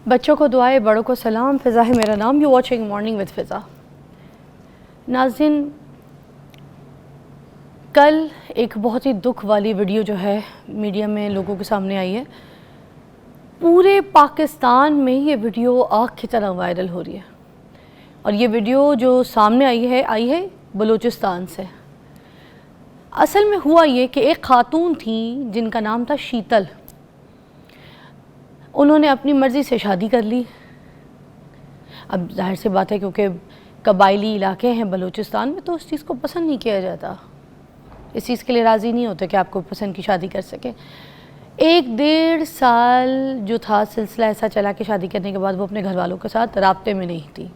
بچوں کو دعائیں، بڑوں کو سلام. فضا ہے میرا نام. یو واچنگ مارننگ وتھ فضا. ناظرین، کل ایک بہت ہی دکھ والی ویڈیو جو ہے میڈیا میں لوگوں کے سامنے آئی ہے. پورے پاکستان میں یہ ویڈیو آگ کی طرح وائرل ہو رہی ہے، اور یہ ویڈیو جو سامنے آئی ہے بلوچستان سے. اصل میں ہوا یہ کہ ایک خاتون تھیں جن کا نام تھا شیتل. انہوں نے اپنی مرضی سے شادی کر لی. اب ظاہر سی بات ہے کیونکہ قبائلی علاقے ہیں بلوچستان میں، تو اس چیز کو پسند نہیں کیا جاتا، اس چیز کے لیے راضی نہیں ہوتے کہ آپ کو پسند کی شادی کر سکیں. 1.5 سال جو تھا سلسلہ ایسا چلا کہ شادی کرنے کے بعد وہ اپنے گھر والوں کے ساتھ رابطے میں نہیں تھی.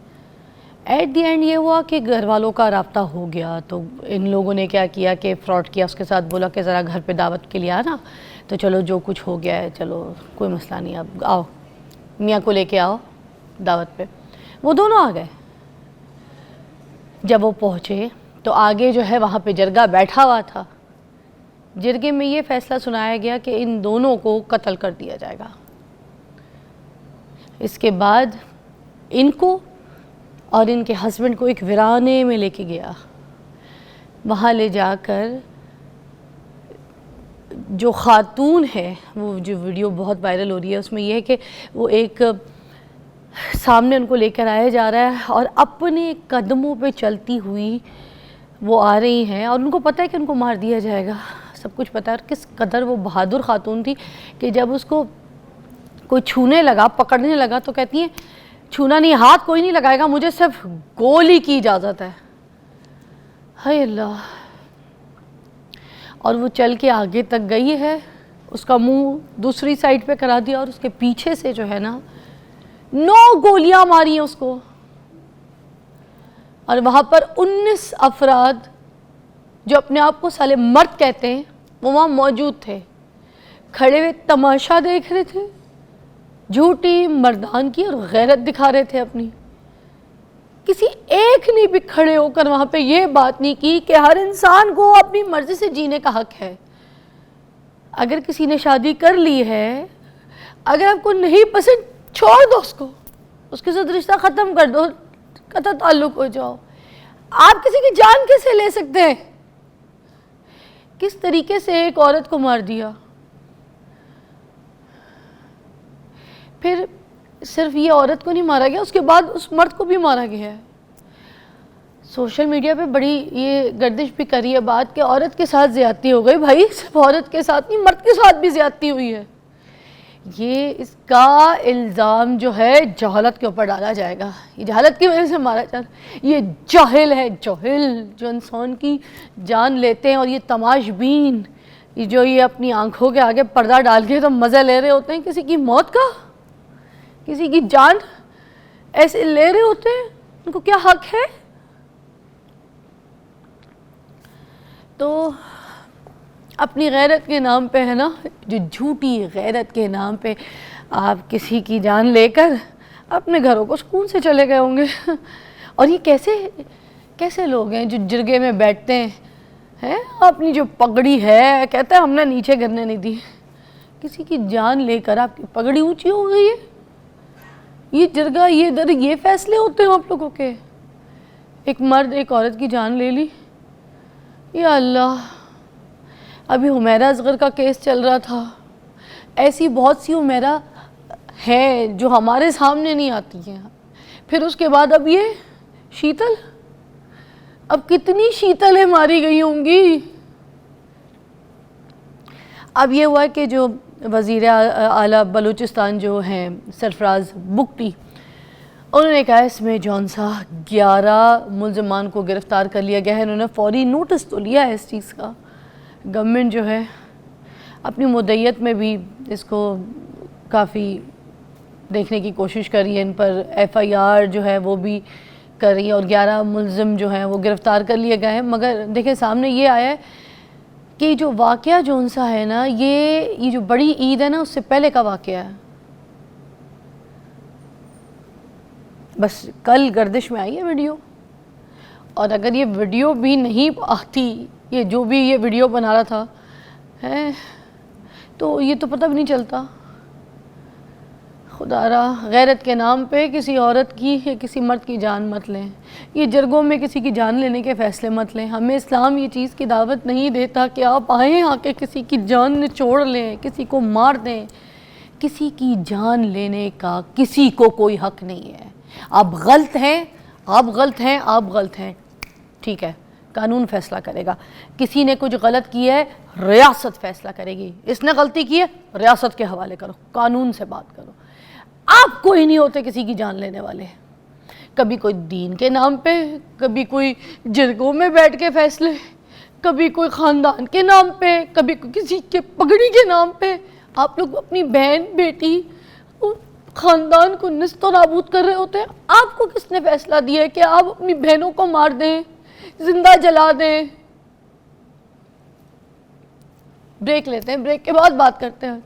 ایٹ دی اینڈ یہ ہوا کہ گھر والوں کا رابطہ ہو گیا، تو ان لوگوں نے کیا کیا کہ فراڈ کیا، اس کے ساتھ بولا کہ ذرا گھر پہ دعوت کے لیے آنا. تو چلو جو کچھ ہو گیا ہے چلو کوئی مسئلہ نہیں، اب آؤ میاں کو لے کے آؤ دعوت پہ. وہ دونوں آ گئے. جب وہ پہنچے تو آگے جو ہے وہاں پہ جرگہ بیٹھا ہوا تھا. جرگے میں یہ فیصلہ سنایا گیا کہ ان دونوں کو قتل کر دیا جائے گا. اس کے بعد ان کو اور ان کے ہسبینڈ کو ایک ویرانے میں لے کے گیا. وہاں لے جا کر جو خاتون ہے، وہ جو ویڈیو بہت وائرل ہو رہی ہے، اس میں یہ ہے کہ وہ ایک سامنے ان کو لے کر آیا جا رہا ہے اور اپنے قدموں پہ چلتی ہوئی وہ آ رہی ہیں، اور ان کو پتہ ہے کہ ان کو مار دیا جائے گا، سب کچھ پتہ ہے. اور کس قدر وہ بہادر خاتون تھی کہ جب اس کو کوئی چھونے لگا، پکڑنے لگا، تو کہتی ہیں چھونا نہیں، ہاتھ کوئی نہیں لگائے گا، مجھے صرف گولی کی اجازت ہے. ہائے اللہ. اور وہ چل کے آگے تک گئی ہے، اس کا منہ دوسری سائڈ پہ کرا دیا، اور اس کے پیچھے سے جو ہے نا 9 گولیاں ماری ہیں اس کو. اور وہاں پر 19 افراد جو اپنے آپ کو سالے مرد کہتے ہیں وہ وہاں موجود تھے، کھڑے ہوئے تماشا دیکھ رہے تھے، جھوٹی مردان کی اور غیرت دکھا رہے تھے اپنی. کسی ایک نے بھی کھڑے ہو کر وہاں پہ یہ بات نہیں کی کہ ہر انسان کو اپنی مرضی سے جینے کا حق ہے. اگر کسی نے شادی کر لی ہے، اگر آپ کو نہیں پسند، چھوڑ دو اس کے ساتھ رشتہ ختم کر دو، قطع تعلق ہو جاؤ. آپ کسی کی جان کیسے لے سکتے ہیں؟ کس طریقے سے ایک عورت کو مار دیا. پھر صرف یہ عورت کو نہیں مارا گیا، اس کے بعد اس مرد کو بھی مارا گیا ہے. سوشل میڈیا پہ بڑی یہ گردش بھی کری ہے بات کہ عورت کے ساتھ زیادتی ہو گئی. بھائی صرف عورت کے ساتھ نہیں، مرد کے ساتھ بھی زیادتی ہوئی ہے. یہ اس کا الزام جو ہے جہالت کے اوپر ڈالا جائے گا. یہ جہالت کی وجہ سے مارا جاتا ہے. یہ جاہل ہے، جاہل جو انسان کی جان لیتے ہیں، اور یہ تماش بین جو یہ اپنی آنکھوں کے آگے پردہ ڈال کے تو مزہ لے رہے ہوتے ہیں کسی کی موت کا، کسی کی جان ایسے لے رہے ہوتے ہیں. ان کو کیا حق ہے؟ تو اپنی غیرت کے نام پہ ہے نا، جو جھوٹی غیرت کے نام پہ آپ کسی کی جان لے کر اپنے گھروں کو سکون سے چلے گئے ہوں گے. اور یہ کیسے لوگ ہیں جو جرگے میں بیٹھتے ہیں، اپنی جو پگڑی ہے کہتے ہیں ہم نے نیچے گرنے نہیں دی. کسی کی جان لے کر آپ کی پگڑی اونچی ہو گئی ہے. یہ جرگہ، یہ در، یہ فیصلے ہوتے ہیں آپ لوگوں کے. ایک مرد ایک عورت کی جان لے لی. یا اللہ. ابھی حمیرہ اصغر کا کیس چل رہا تھا. ایسی بہت سی حمیرہ ہیں جو ہمارے سامنے نہیں آتی ہیں. پھر اس کے بعد اب یہ شیتل، اب کتنی شیتلیں ماری گئی ہوں گی. اب یہ ہوا کہ جو وزیر اعلیٰ بلوچستان جو ہیں سرفراز بگٹی، انہوں نے کہا اس میں جون سا 11 ملزمان کو گرفتار کر لیا گیا ہے. انہوں نے فوری نوٹس تو لیا ہے اس چیز کا. گورنمنٹ جو ہے اپنی مدعیت میں بھی اس کو کافی دیکھنے کی کوشش کری ہے. ان پر FIR جو ہے وہ بھی کر رہی ہے، اور 11 ملزم جو ہیں وہ گرفتار کر لیے گئے ہیں. مگر دیکھیں سامنے یہ آیا ہے کہ جو واقعہ جون سا ہے نا، یہ جو بڑی عید ہے نا، اس سے پہلے کا واقعہ ہے. بس کل گردش میں آئی ہے ویڈیو، اور اگر یہ ویڈیو بھی نہیں آتی، یہ جو بھی یہ ویڈیو بنا رہا تھا تو یہ تو پتہ بھی نہیں چلتا. خدا را غیرت کے نام پہ کسی عورت کی یا کسی مرد کی جان مت لیں. یہ جرگوں میں کسی کی جان لینے کے فیصلے مت لیں. ہمیں اسلام یہ چیز کی دعوت نہیں دیتا کہ آپ آئیں آ کے کسی کی جان نچوڑ لیں, کسی کو مار دیں. کسی کی جان لینے کا کسی کو کوئی حق نہیں ہے. آپ غلط ہیں, آپ غلط ہیں, آپ غلط ہیں, ٹھیک ہے, قانون فیصلہ کرے گا. کسی نے کچھ غلط کیا ہے, ریاست فیصلہ کرے گی. اس نے غلطی کی ہے, ریاست کے حوالے کرو, قانون سے بات کرو. آپ کوئی نہیں ہوتے کسی کی جان لینے والے. کبھی کوئی دین کے نام پہ, کبھی کوئی جرگوں میں بیٹھ کے فیصلے, کبھی کوئی خاندان کے نام پہ, کبھی کسی کے پگڑی کے نام پہ. آپ لوگ اپنی بہن, بیٹی, خاندان کو نیست و نابود کر رہے ہوتے ہیں. آپ کو کس نے فیصلہ دیا ہے کہ آپ اپنی بہنوں کو مار دیں, زندہ جلا دیں؟ بریک لیتے ہیں, بریک کے بعد بات کرتے ہیں.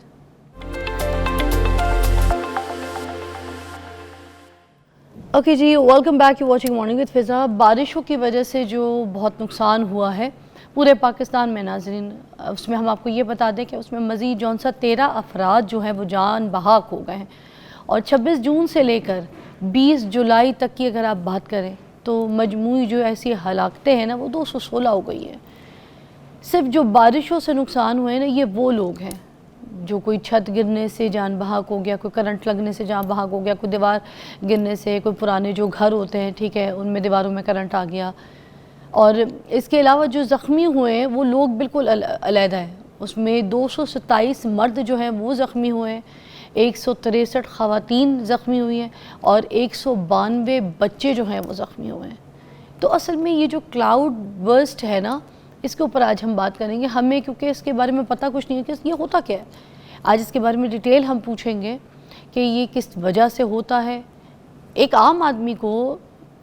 اوکے جی, welcome back, you watching morning with Faza. بارشوں کی وجہ سے جو بہت نقصان ہوا ہے پورے پاکستان میں ناظرین, اس میں ہم آپ کو یہ بتا دیں کہ اس میں مزید 13 افراد جو ہیں وہ جان بحق ہو گئے ہیں. اور 26 جون سے لے کر 20 جولائی تک کی اگر آپ بات کریں تو مجموعی جو ایسی ہلاکتیں ہیں نا وہ 216 ہو گئی ہیں. صرف جو بارشوں سے نقصان ہوئے ہیں نا, یہ وہ لوگ ہیں جو کوئی چھت گرنے سے جان بحق ہو گیا, کوئی کرنٹ لگنے سے جان بحق ہو گیا, کوئی دیوار گرنے سے, کوئی پرانے جو گھر ہوتے ہیں, ٹھیک ہے, ان میں دیواروں میں کرنٹ آ گیا. اور اس کے علاوہ جو زخمی ہوئے ہیں وہ لوگ بالکل علیحدہ ہیں. اس میں 227 مرد جو ہیں وہ زخمی ہوئے ہیں, 163 خواتین زخمی ہوئی ہیں, اور 192 بچے جو ہیں وہ زخمی ہوئے ہیں. تو اصل میں یہ جو کلاؤڈ برسٹ ہے نا, اس کے اوپر آج ہم بات کریں گے. ہمیں کیونکہ اس کے بارے میں پتہ کچھ نہیں ہے کہ یہ ہوتا کیا ہے, آج اس کے بارے میں ڈیٹیل ہم پوچھیں گے کہ یہ کس وجہ سے ہوتا ہے. ایک عام آدمی کو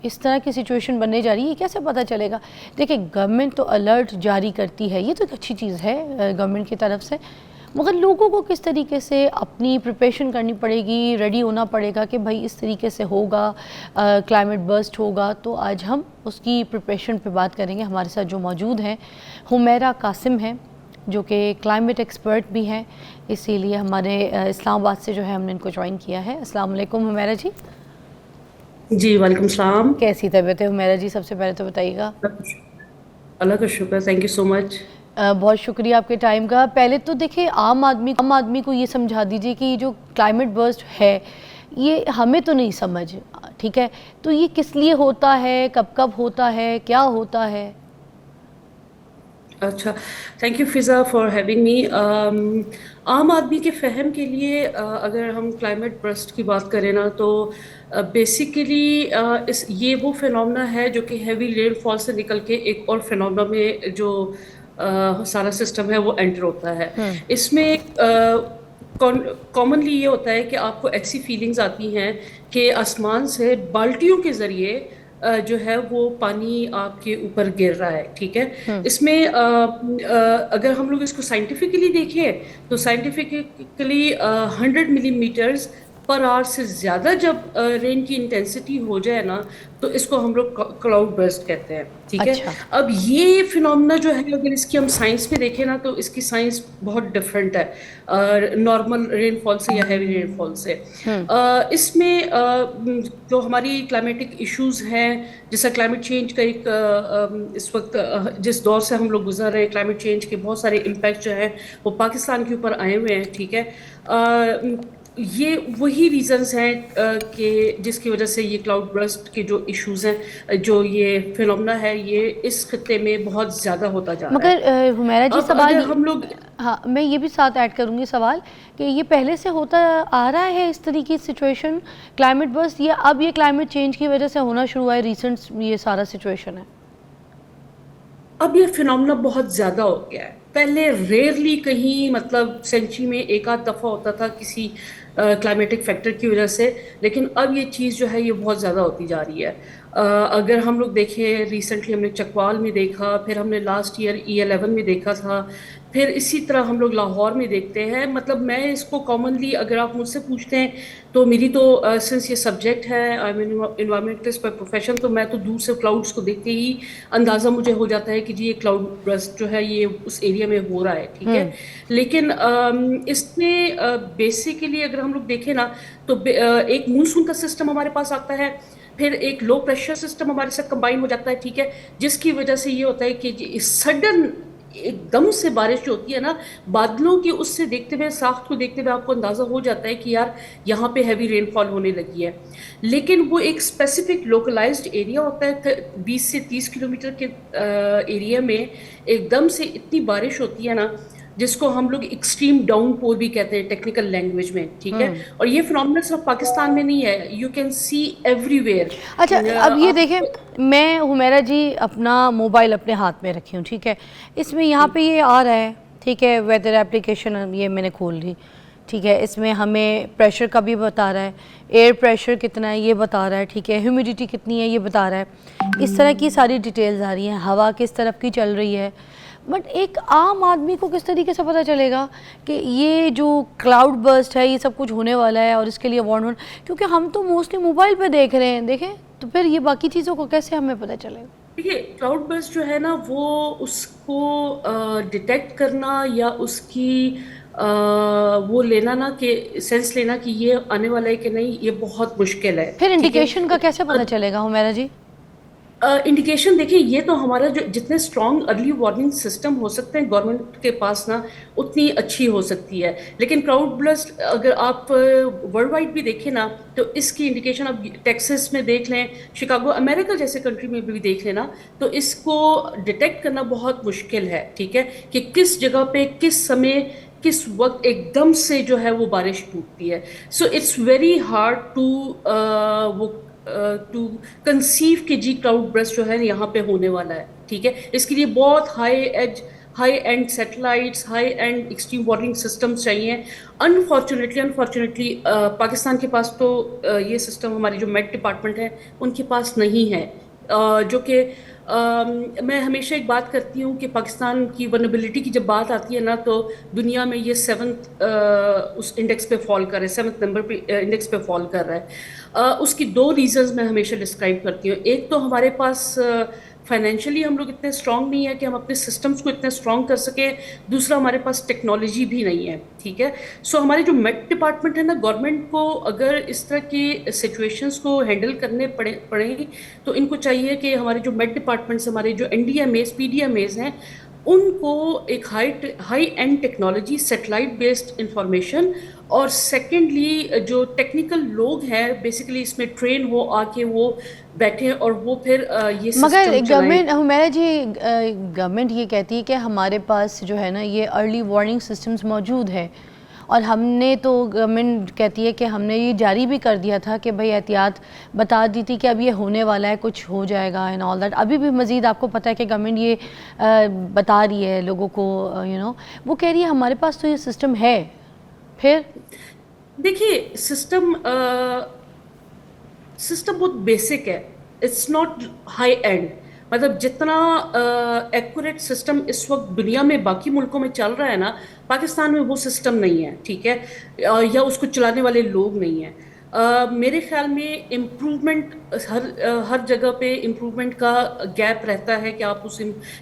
اس طرح کی سچویشن بننے جا رہی ہے, یہ کیسے پتہ چلے گا؟ دیکھیں, گورنمنٹ تو الرٹ جاری کرتی ہے, یہ تو ایک اچھی چیز ہے گورنمنٹ کی طرف سے, مگر لوگوں کو کس طریقے سے اپنی پریپریشن کرنی پڑے گی, ریڈی ہونا پڑے گا کہ بھائی اس طریقے سے ہوگا, کلائمیٹ برسٹ ہوگا. تو آج ہم اس کی پریپریشن پہ بات کریں گے. ہمارے ساتھ جو موجود ہیں حمیرہ قاسم ہیں جو کہ کلائمیٹ ایکسپرٹ بھی ہیں, اسی لیے ہمارے اسلام آباد سے جو ہے ہم نے ان کو جوائن کیا ہے. السلام علیکم حمیرہ جی. جی وعلیکم السلام. کیسی طبیعت ہے حمیرہ جی؟ سب سے پہلے تو بتائیے گا. اللہ کا شکر, تھینک یو سو مچ. بہت شکریہ آپ کے ٹائم کا. پہلے تو دیکھیں, عام آدمی کو یہ سمجھا دیجئے کہ یہ جو کلائمیٹ برسٹ ہے یہ ہمیں تو نہیں سمجھ, ٹھیک ہے, تو یہ کس لیے ہوتا ہے, کب ہوتا ہے, کیا ہوتا ہے؟ اچھا, تھینک یو فضا فار ہیونگ می. عام آدمی کے فہم کے لیے اگر ہم کلائمیٹ برسٹ کی بات کریں نا تو بیسیکلی یہ وہ فینومنا ہے جو کہ ہیوی رین فال سے نکل کے ایک اور فینومنا میں جو سارا سسٹم ہے وہ انٹر ہوتا ہے. اس میں کامنلی یہ ہوتا ہے کہ آپ کو ایسی فیلنگز آتی ہیں کہ آسمان سے بالٹیوں کے ذریعے جو ہے وہ پانی آپ کے اوپر گر رہا ہے, ٹھیک ہے. اس میں اگر ہم لوگ اس کو سائنٹیفکلی دیکھیں تو سائنٹیفکلی 100 ملی میٹرز پر آور سے زیادہ جب رین کی انٹینسٹی ہو جائے نا تو اس کو ہم لوگ کلاؤڈ برسٹ کہتے ہیں, ٹھیک ہے. اچھا. اب یہ فینومنا جو ہے اگر اس کی ہم سائنس میں دیکھیں نا تو اس کی سائنس بہت ڈفرینٹ ہے نارمل رین فال سے یا ہیوی رین فال سے. اس میں جو ہماری کلائمیٹک ایشوز ہیں, جیسا کلائمیٹ چینج کا ایک اس وقت جس دور سے ہم لوگ گزر رہے ہیں, کلائمیٹ چینج کے بہت سارے امپیکٹ جو ہیں وہ پاکستان کے اوپر آئے ہوئے ہیں, ٹھیک ہے. یہ وہی ریزنز ہیں کہ جس کی وجہ سے یہ کلاؤڈ برسٹ کے جو ایشوز ہیں, جو یہ فینومنا ہے, یہ اس خطے میں بہت زیادہ ہوتا جا رہا ہے. مگر حمیرہ جی, اب سوال اگر ہم لوگ, ہاں میں یہ بھی ساتھ ایڈ کروں گی سوال کہ یہ پہلے سے ہوتا آ رہا ہے اس طریقے کی سچویشن کلائمیٹ برسٹ, یا اب یہ کلائمیٹ چینج کی وجہ سے ہونا شروع ہوا ہے ریسنٹ یہ سارا سچویشن ہے؟ اب یہ فینومنا بہت زیادہ ہو گیا ہے. پہلے ریئرلی کہیں مطلب سینچری میں ایک آدھ دفعہ ہوتا تھا کسی کلائمیٹک فیکٹر کی وجہ سے, لیکن اب یہ چیز جو ہے یہ بہت زیادہ ہوتی جا رہی ہے. اگر ہم لوگ دیکھیں ریسنٹلی ہم نے چکوال میں دیکھا، پھر ہم نے لاسٹ ایئر E11 میں دیکھا تھا، پھر اسی طرح ہم لوگ لاہور میں دیکھتے ہیں. مطلب میں اس کو کامنلی اگر آپ مجھ سے پوچھتے ہیں تو میری تو سنس یہ سبجیکٹ ہے، I am environmentalist by profession, تو میں تو دور سے کلاؤڈس کو دیکھتے ہی اندازہ مجھے ہو جاتا ہے کہ جی یہ کلاؤڈ برسٹ جو ہے یہ اس ایریا میں ہو رہا ہے. ٹھیک ہے، لیکن اس میں بیسیکلی اگر ہم لوگ دیکھیں نا تو ایک مونسون کا سسٹم ہمارے پاس آتا ہے، پھر ایک لو پریشر سسٹم ہمارے ساتھ کمبائن ہو جاتا ہے. ٹھیک ہے، جس کی وجہ سے یہ ہوتا ہے کہ سڈن ایک دم سے بارش جو ہوتی ہے نا، بادلوں کی اس سے دیکھتے ہوئے، ساخت کو دیکھتے ہوئے آپ کو اندازہ ہو جاتا ہے کہ یار یہاں پہ ہیوی رین فال ہونے لگی ہے. لیکن وہ ایک اسپیسیفک لوکلائزڈ ایریا ہوتا ہے، 20 سے 30 کلومیٹر کے ایریا میں ایک دم سے اتنی بارش ہوتی ہے نا، جس کو ہم لوگ ایکسٹریم ڈاؤن پور بھی کہتے ہیں ٹیکنیکل لینگویج میں. ٹھیک ہے، اور یہ فنومنا صرف پاکستان میں نہیں ہے، you can see every where. اچھا اب یہ دیکھیں، میں حمیرہ جی اپنا موبائل اپنے ہاتھ میں رکھی ہوں، ٹھیک ہے، اس میں یہاں پہ یہ آ رہا ہے، ٹھیک ہے، ویدر اپلیکیشن یہ میں نے کھول لی، ٹھیک ہے، اس میں ہمیں پریشر کا بھی بتا رہا ہے، ایئر پریشر کتنا ہے یہ بتا رہا ہے، ٹھیک ہے، ہیومیڈیٹی کتنی ہے یہ بتا رہا ہے، اس طرح کی ساری ڈیٹیلز آ رہی ہیں، ہوا کس طرف کی چل رہی ہے. بٹ ایک عام آدمی کو کس طریقے سے پتہ چلے گا کہ یہ جو کلاؤڈ برسٹ ہے یہ سب کچھ ہونے والا ہے اور اس کے لیے وارن ہونا، کیونکہ ہم تو موسٹلی موبائل پہ دیکھ رہے ہیں، دیکھیں تو پھر یہ باقی چیزوں کو کیسے ہمیں پتہ چلے گا؟ دیکھیے کلاؤڈ برسٹ جو ہے نا وہ اس کو ڈیٹیکٹ کرنا یا اس کی وہ لینا نا کہ سینس لینا کہ یہ آنے والا ہے کہ نہیں، یہ بہت مشکل ہے. پھر ٹھیک ہے، انڈیکیشن کا کیسے پتہ چلے گا حمیرہ جی؟ انڈیکیشن دیکھیں، یہ تو ہمارا جو جتنے اسٹرانگ ارلی وارننگ سسٹم ہو سکتے ہیں گورنمنٹ کے پاس نا، اتنی اچھی ہو سکتی ہے. لیکن کراؤڈ برسٹ اگر آپ ورلڈ وائڈ بھی دیکھیں نا تو اس کی انڈیکیشن اب ٹیکسس میں دیکھ لیں، شکاگو امریکہ جیسے کنٹری میں بھی دیکھ لینا، تو اس کو ڈیٹیکٹ کرنا بہت مشکل ہے. ٹھیک ہے، کہ کس جگہ پہ کس سمے کس وقت ایک دم سے جو ہے وہ بارش ٹوٹتی ہے. So it's very hard to conceive کہ جی کلاؤڈ برسٹ جو ہے یہاں پہ ہونے والا ہے. ٹھیک ہے، اس کے لیے بہت high and satellites, high and extreme warning systems چاہیے. انفارچونیٹلی پاکستان کے پاس تو یہ سسٹم ہماری جو میٹ ڈپارٹمنٹ ہے ان کے پاس نہیں ہے. جو کہ میں ہمیشہ ایک بات کرتی ہوں کہ پاکستان کی ونیبلٹی کی جب بات آتی ہے نا تو دنیا میں یہ 7th اس انڈیکس پہ فال کر رہا ہے، 7th نمبر پہ انڈیکس پہ فال کر رہا ہے. اس کی 2 ریزنز میں ہمیشہ ڈسکرائب کرتی ہوں. ایک تو ہمارے پاس فائنینشلی ہم لوگ اتنے اسٹرانگ نہیں ہیں کہ ہم اپنے سسٹمس کو اتنے اسٹرانگ کر سکیں. دوسرا ہمارے پاس ٹیکنالوجی بھی نہیں ہے. ٹھیک ہے، سو ہمارے جو میٹ ڈپارٹمنٹ ہے نا، گورنمنٹ کو اگر اس طرح کی سچویشنس کو ہینڈل کرنے پڑیں تو ان کو چاہیے کہ ہمارے جو میٹ ڈپارٹمنٹس، ہمارے جو NDMAs PDMAs ہیں، ان کو ایک high and technology, satellite based information, اور سیکنڈلی جو ٹیکنیکل لوگ ہیں بیسیکلی اس میں ٹرین ہو آ کے وہ بیٹھیں اور وہ پھر یہ مگر سسٹم چلائیں. گورنمنٹ حمیرہ جی، گورنمنٹ یہ کہتی ہے کہ ہمارے پاس جو ہے نا یہ ارلی وارننگ سسٹمز موجود ہے، اور ہم نے تو گورنمنٹ کہتی ہے کہ ہم نے یہ جاری بھی کر دیا تھا کہ بھئی احتیاط بتا دی تھی کہ اب یہ ہونے والا ہے، کچھ ہو جائے گا اینڈ آل دیٹ. ابھی بھی مزید آپ کو پتہ ہے کہ گورنمنٹ یہ بتا رہی ہے لوگوں کو، وہ کہہ رہی ہے ہمارے پاس تو یہ سسٹم ہے. پھر دیکھیے سسٹم بہت بیسک ہے، اٹس ناٹ ہائی اینڈ. مطلب جتنا ایکوریٹ سسٹم اس وقت دنیا میں باقی ملکوں میں چل رہا ہے نا، پاکستان میں وہ سسٹم نہیں ہے. ٹھیک ہے، یا اس کو چلانے والے لوگ نہیں ہیں. میرے خیال میں امپروومنٹ ہر جگہ پہ امپروومنٹ کا گیپ رہتا ہے کہ آپ اس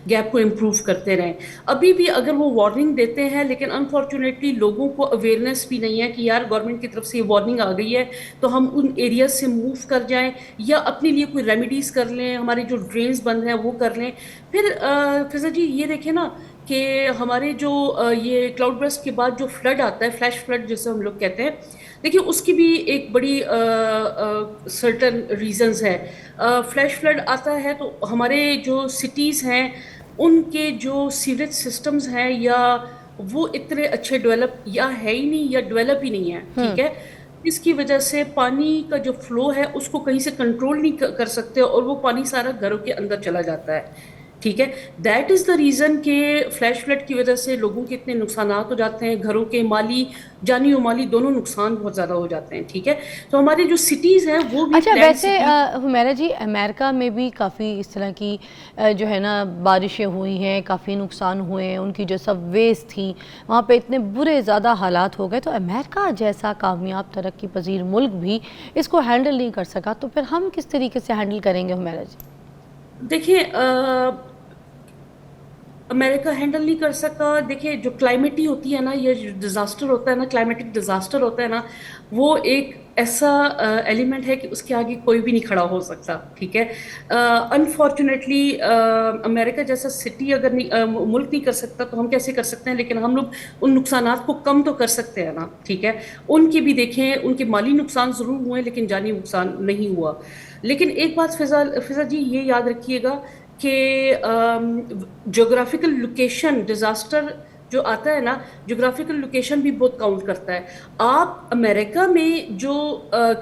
گیپ کو امپروو کرتے رہیں. ابھی بھی اگر وہ وارننگ دیتے ہیں لیکن انفارچونیٹلی لوگوں کو اویئرنیس بھی نہیں ہے کہ یار گورنمنٹ کی طرف سے یہ وارننگ آ گئی ہے تو ہم ان ایریاز سے موو کر جائیں یا اپنے لیے کوئی ریمیڈیز کر لیں، ہمارے جو ڈرینز بند ہیں وہ کر لیں. پھر فضا جی یہ دیکھیں نا کہ ہمارے جو یہ کلاؤڈ برسٹ کے بعد جو فلڈ آتا ہے، فلیش فلڈ جسے ہم لوگ کہتے ہیں، دیکھیے اس کی بھی ایک بڑی سرٹن ریزنز ہے. فلیش فلڈ آتا ہے تو ہمارے جو سٹیز ہیں ان کے جو سیوریج سسٹمز ہیں یا وہ اتنے اچھے ڈیولپ یا ہے ہی نہیں یا ڈیولپ ہی نہیں ہے. ٹھیک ہے، اس کی وجہ سے پانی کا جو فلو ہے اس کو کہیں سے کنٹرول نہیں کر سکتے اور وہ پانی سارا گھروں کے اندر چلا جاتا ہے. ٹھیک ہے. دیٹ از دا ریزن کہ فلیش فلڈ کی وجہ سے لوگوں کے اتنے نقصانات ہو جاتے ہیں, گھروں کے مالی, جانی و مالی دونوں نقصان بہت زیادہ ہو جاتے ہیں. ٹھیک ہے, تو ہماری جو سٹیز ہیں وہ بھی اچھا پلانڈ ویسے سٹی. حمیرہ جی امریکہ میں بھی کافی اس طرح کی جو ہے نا بارشیں ہوئی ہیں, کافی نقصان ہوئے ہیں, ان کی جو سب ویز تھیں وہاں پہ اتنے برے زیادہ حالات ہو گئے, تو امریکہ جیسا کامیاب ترقی پذیر ملک بھی اس کو ہینڈل نہیں کر سکا, تو پھر ہم کس طریقے سے ہینڈل کریں گے حمیرہ جی؟ دیکھیں امریکہ ہینڈل نہیں کر سکا. دیکھیں جو کلائمیٹی ہوتی ہے نا, یہ جو ڈیزاسٹر ہوتا ہے نا, کلائمیٹک ڈیزاسٹر ہوتا ہے نا, وہ ایک ایسا ایلیمنٹ ہے کہ اس کے آگے کوئی بھی نہیں کھڑا ہو سکتا. ٹھیک ہے, انفارچونیٹلی امریکہ جیسا سٹی اگر ملک نہیں کر سکتا تو ہم کیسے کر سکتے ہیں, لیکن ہم لوگ ان نقصانات کو کم تو کر سکتے ہیں نا. ٹھیک ہے, ان کے بھی دیکھیں, ان کے مالی نقصان ضرور ہوئے لیکن جانی نقصان نہیں ہوا. لیکن ایک بات فضا جی یہ یاد رکھیے گا کہ جغرافیکل لوکیشن, ڈیزاسٹر جو آتا ہے نا, جغرافیکل لوکیشن بھی بہت کاؤنٹ کرتا ہے. آپ امریکہ میں جو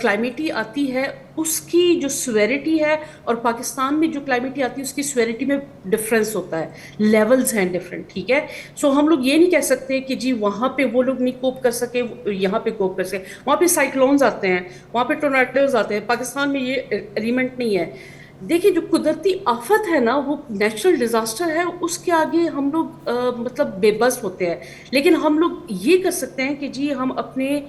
کلائمیٹی آتی ہے اس کی جو سویرٹی ہے اور پاکستان میں جو کلائمیٹی آتی ہے اس کی سویرٹی میں ڈفرینس ہوتا ہے, لیولز ہیں ڈفرینٹ. ٹھیک ہے, سو ہم لوگ یہ نہیں کہہ سکتے کہ جی وہاں پہ وہ لوگ نہیں کوپ کر سکے یہاں پہ کوپ کر سکے. وہاں پہ سائیکلونز آتے ہیں, وہاں پہ ٹورناڈوز آتے ہیں, پاکستان میں یہ ایلیمنٹ نہیں ہے. دیکھیں جو قدرتی آفت ہے نا, وہ نیچرل ڈیزاسٹر ہے, اس کے آگے ہم لوگ مطلب بے بس ہوتے ہیں. لیکن ہم لوگ یہ کر سکتے ہیں کہ جی ہم اپنے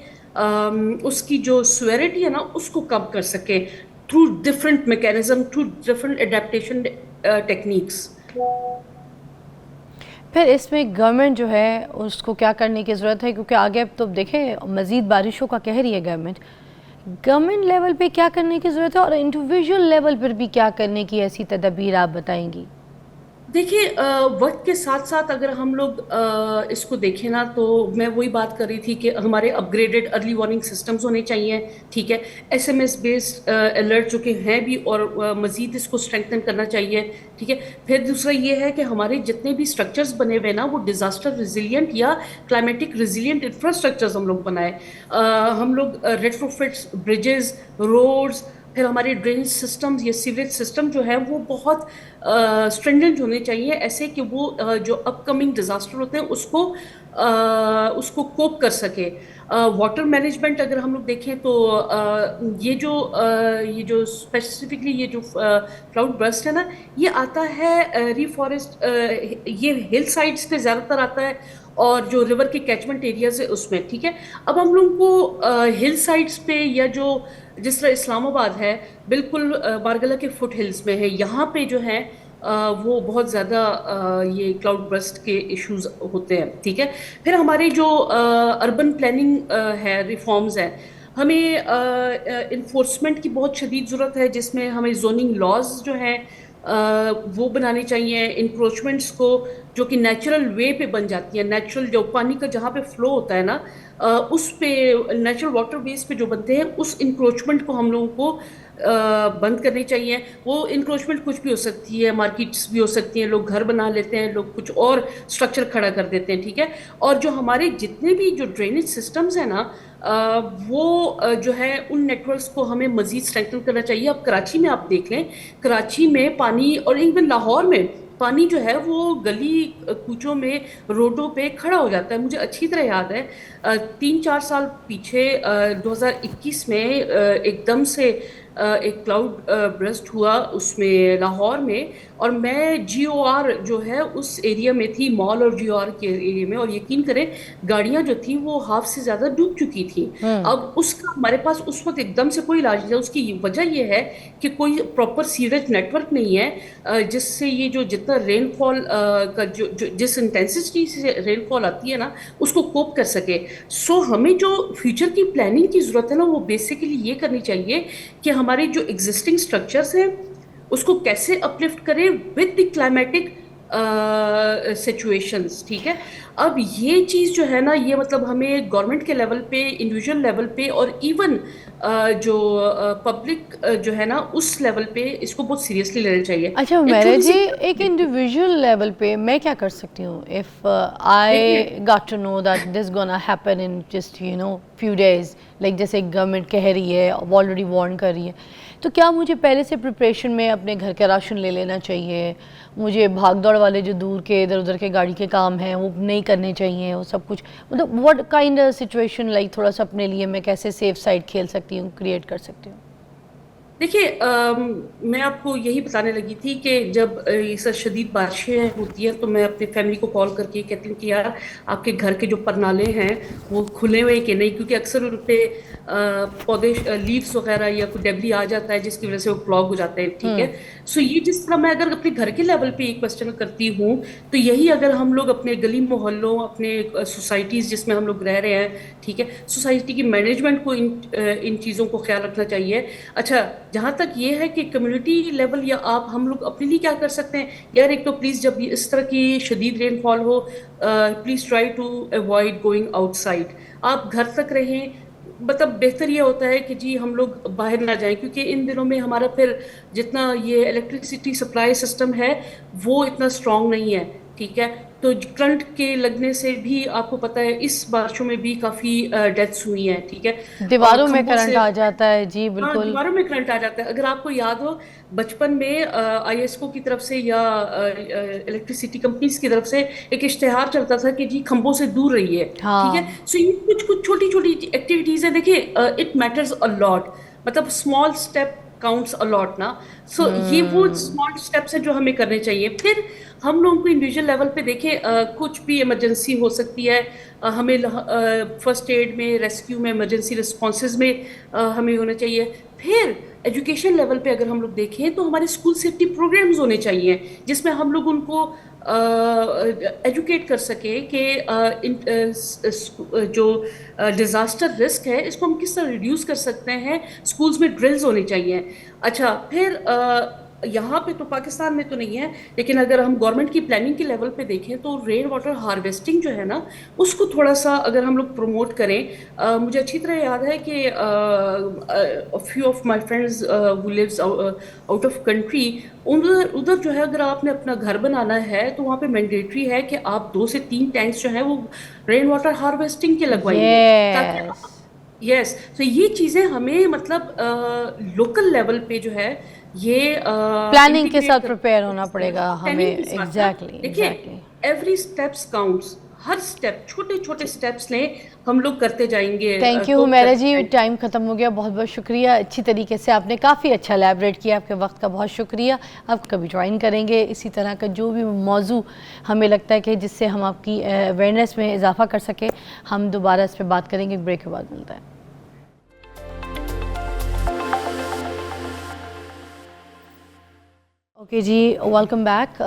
اس کی جو سویرٹی ہے نا اس کو کم کر سکیں through different mechanism, through different adaptation techniques. پھر اس میں گورنمنٹ جو ہے اس کو کیا کرنے کی ضرورت ہے, کیونکہ آگے اب تو دیکھیں مزید بارشوں کا کہہ رہی ہے گورنمنٹ لیول پہ کیا کرنے کی ضرورت ہے, اور انڈیویجول لیول پر بھی کیا کرنے کی ایسی تدابیر آپ بتائیں گی؟ دیکھیں وقت کے ساتھ ساتھ اگر ہم لوگ اس کو دیکھیں نا, تو میں وہی بات کر رہی تھی کہ ہمارے upgraded early warning systems ہونے چاہیے. ٹھیک ہے, S M S based alert جو کہ ہیں بھی, اور مزید اس کو اسٹرینگتھن کرنا چاہیے. ٹھیک ہے, پھر دوسرا یہ ہے کہ ہمارے جتنے بھی اسٹرکچرز بنے ہوئے نا وہ ڈیزاسٹر ریزیلینٹ یا کلائمیٹک ریزیلینٹ انفراسٹرکچرز ہم لوگ بنائے. ہم لوگ ریٹروفٹس, بریجز, روڈز, پھر ہمارے ڈرینیج سسٹمز یا سیوریج سسٹم جو ہے وہ بہت اسٹرینجنٹ ہونے چاہیے, ایسے کہ وہ جو اپ کمنگ ڈیزاسٹر ہوتے ہیں اس کو کوپ کر سکے. واٹر مینجمنٹ اگر ہم لوگ دیکھیں تو یہ جو اسپیسیفکلی یہ جو کلاؤڈ برسٹ ہے نا, یہ آتا ہے ریفارسٹ, یہ ہل سائڈس پہ زیادہ تر آتا ہے, اور جو ریور کے کیچمنٹ ایریاز ہے اس میں. ٹھیک ہے, اب ہم لوگوں کو ہل سائڈس پہ, یا جو جس طرح اسلام آباد ہے بالکل بارگلہ کے فٹ ہلز میں ہے, یہاں پہ جو ہے وہ بہت زیادہ یہ کلاؤڈ برسٹ کے ایشوز ہوتے ہیں. ٹھیک ہے, پھر ہمارے جو اربن پلاننگ ہے, ریفارمز ہیں, ہمیں انفورسمنٹ کی بہت شدید ضرورت ہے, جس میں ہمیں زوننگ لاز جو ہیں وہ بنانے چاہیے. انکروچمنٹس کو جو کہ نیچرل وے پہ بن جاتی ہیں, نیچرل جو پانی کا جہاں پہ فلو ہوتا ہے نا, اس پہ نیچرل واٹر ویز پہ جو بنتے ہیں, اس انکروچمنٹ کو ہم لوگوں کو بند کرنی چاہیے. وہ انکروچمنٹ کچھ بھی ہو سکتی ہے, مارکیٹس بھی ہو سکتی ہیں, لوگ گھر بنا لیتے ہیں, لوگ کچھ اور اسٹرکچر کھڑا کر دیتے ہیں. ٹھیک ہے, اور جو ہمارے جتنے بھی جو ڈرینیج سسٹمز ہیں نا, وہ جو ہے ان نیٹ ورکس کو ہمیں مزید اسٹرینگتھن کرنا چاہیے. اب کراچی میں آپ دیکھ لیں, کراچی میں پانی, اور ایون لاہور میں پانی جو ہے وہ گلی کوچوں میں, روڈوں پہ کھڑا ہو جاتا ہے. مجھے اچھی طرح یاد ہے 3-4 سال پیچھے 2021 میں ایک دم سے ایک کلاؤڈ برسٹ ہوا اس میں لاہور میں, اور میں جی او آر جو ہے اس ایریا میں تھی, مال اور جی او آر کے ایریا میں, اور یقین کریں گاڑیاں جو تھیں وہ ہاف سے زیادہ ڈوب چکی تھیں. اب اس کا ہمارے پاس اس وقت ایک دم سے کوئی علاج نہیں ہے. اس کی وجہ یہ ہے کہ کوئی پراپر سیوریج نیٹ ورک نہیں ہے, جس سے یہ جو جتنا رین فال کا جس انٹینسٹی سے رین فال آتی ہے نا, اس کو کوپ کر سکے. سو ہمیں جو فیوچر کی پلاننگ کی ضرورت ہے نا, وہ بیسیکلی یہ کرنی چاہیے کہ ہمارے جو ایگزسٹنگ اسٹرکچرس ہیں اس کو کیسے اپلفٹ کریں ود دی کلائمیٹک سچویشنز. ٹھیک ہے, اب یہ چیز جو ہے نا, یہ مطلب ہمیں گورنمنٹ کے لیول پہ, انڈیویجول لیول پہ, اور ایون جو پبلک جو ہے نا اس لیول پہ اس کو بہت سیریسلی لینا چاہیے. اچھا میرا جی ایک انڈیویژول لیول پہ میں کیا کر سکتی ہوں if I got to know that this gonna happen in just few days, like جیسے گورنمنٹ کہہ رہی ہے آلریڈی وارن کر رہی ہے, تو کیا مجھے پہلے سے پریپریشن میں اپنے گھر کا راشن لے لینا چاہیے؟ مجھے بھاگ دوڑ والے جو دور کے ادھر ادھر کے گاڑی کے کام ہیں وہ نہیں کرنے چاہیے, وہ سب کچھ مطلب واٹ کائنڈ سچویشن لائک تھوڑا سا اپنے لیے میں کیسے سیف سائڈ کھیل سکتی ہوں, کریٹ کر سکتی ہوں؟ دیکھیے میں آپ کو یہی بتانے لگی تھی کہ جب یہ شدید بارشیں ہوتی ہیں تو میں اپنی فیملی کو کال کر کے کہتی ہوں کہ یار آپ کے گھر کے جو پرنالے ہیں وہ کھلے ہوئے کہ نہیں, کیونکہ اکثر ان پہ پودے لیوز وغیرہ یا کوئی ڈیبری آ جاتا ہے جس کی وجہ سے وہ کلاگ ہو جاتے ہیں. ٹھیک ہے, سو یہ جس طرح میں اگر اپنے گھر کے لیول پہ ایک کوشچن کرتی ہوں تو یہی اگر ہم لوگ اپنے گلی محلوں اپنے سوسائٹیز جس میں ہم لوگ رہ رہے ہیں, ٹھیک ہے, سوسائٹی کی مینجمنٹ کو ان چیزوں کو خیال رکھنا چاہیے. اچھا جہاں تک یہ ہے کہ کمیونٹی لیول یا آپ ہم لوگ اپنے لیے کیا کر سکتے ہیں, یار ایک تو پلیز جب اس طرح کی شدید رین فال ہو please try to avoid going outside, آپ گھر تک رہیں. مطلب بہتر یہ ہوتا ہے کہ جی ہم لوگ باہر نہ جائیں, کیونکہ ان دنوں میں ہمارا پھر جتنا یہ الیکٹریسٹی سپلائی سسٹم ہے وہ اتنا اسٹرانگ نہیں ہے. ٹھیک ہے, تو کرنٹ کے لگنے سے بھی آپ کو پتہ ہے اس بارشوں میں بھی کافی ڈیتھس ہوئی ہیں. ٹھیک ہے, دیواروں میں کھمبوں کرنٹ سے آ جاتا ہے جی ہاں بالکل. دیواروں میں کرنٹ آ جاتا ہے. اگر آپ کو یاد ہو بچپن میں آئی ایس کو کی طرف سے یا الیکٹریسٹی کمپنیز کی طرف سے ایک اشتہار چلتا تھا کہ جی کھمبوں سے دور رہیے. ٹھیک ہے, سو یہ کچھ چھوٹی چھوٹی ایکٹیویٹیز ہیں. دیکھیے اٹ میٹرز اے لاٹ, مطلب اسمال اسٹیپ کاؤنٹس اے لاٹ نا. سو یہ وہ اسمال اسٹیپس ہیں جو ہمیں کرنے چاہیے. پھر ہم لوگوں کو انڈیویجول لیول پہ دیکھیں کچھ بھی ایمرجنسی ہو سکتی ہے, ہمیں فرسٹ ایڈ میں ریسکیو میں ایمرجنسی رسپانسز میں ہمیں ہونا چاہیے. پھر ایجوکیشن لیول پہ اگر ہم لوگ دیکھیں تو ہمارے اسکول سیفٹی پروگرامز ہونے چاہیے جس میں ہم لوگ ان کو ایجوکیٹ کر سکیں کہ جو ڈیزاسٹر رسک ہے اس کو ہم کس طرح ریڈیوس کر سکتے ہیں. اسکولز میں ڈرلز ہونے چاہیے. اچھا پھر یہاں پہ تو پاکستان میں تو نہیں ہے, لیکن اگر ہم گورنمنٹ کی پلاننگ کے لیول پہ دیکھیں تو رین واٹر ہارویسٹنگ جو ہے نا اس کو تھوڑا سا اگر ہم لوگ پروموٹ کریں. مجھے اچھی طرح یاد ہے کہ few of my friends who leaves out of country, ادھر جو ہے اگر آپ نے اپنا گھر بنانا ہے تو وہاں پہ مینڈیٹری ہے کہ آپ 2 سے 3 ٹینکس جو ہیں وہ رین واٹر ہارویسٹنگ کے لگوائیں گے تاکہ یس. تو یہ چیزیں ہمیں مطلب لوکل لیول پہ جو ہے یہ پلاننگ کے ساتھ پریپیئر ہونا پڑے گا ہمیں. ایگزیکٹلی دیکھیے ایوری اسٹیپس کاؤنٹس, ہر اسٹیپ چھوٹے چھوٹے اسٹیپس لیں, ہم لوگ کرتے جائیں گے. تھینک یو میرا جی, ٹائم ختم ہو گیا. بہت بہت شکریہ, اچھی طریقے سے آپ نے کافی اچھا الیبریٹ کیا, آپ کے وقت کا بہت شکریہ. آپ کبھی جوائن کریں گے اسی طرح کا جو بھی موضوع ہمیں لگتا ہے کہ جس سے ہم آپ کی اویئرنیس میں اضافہ کر سکیں, ہم دوبارہ اس پہ بات کریں گے. بریک کے بعد ملتا ہے. اوکے جی, ویلکم بیک.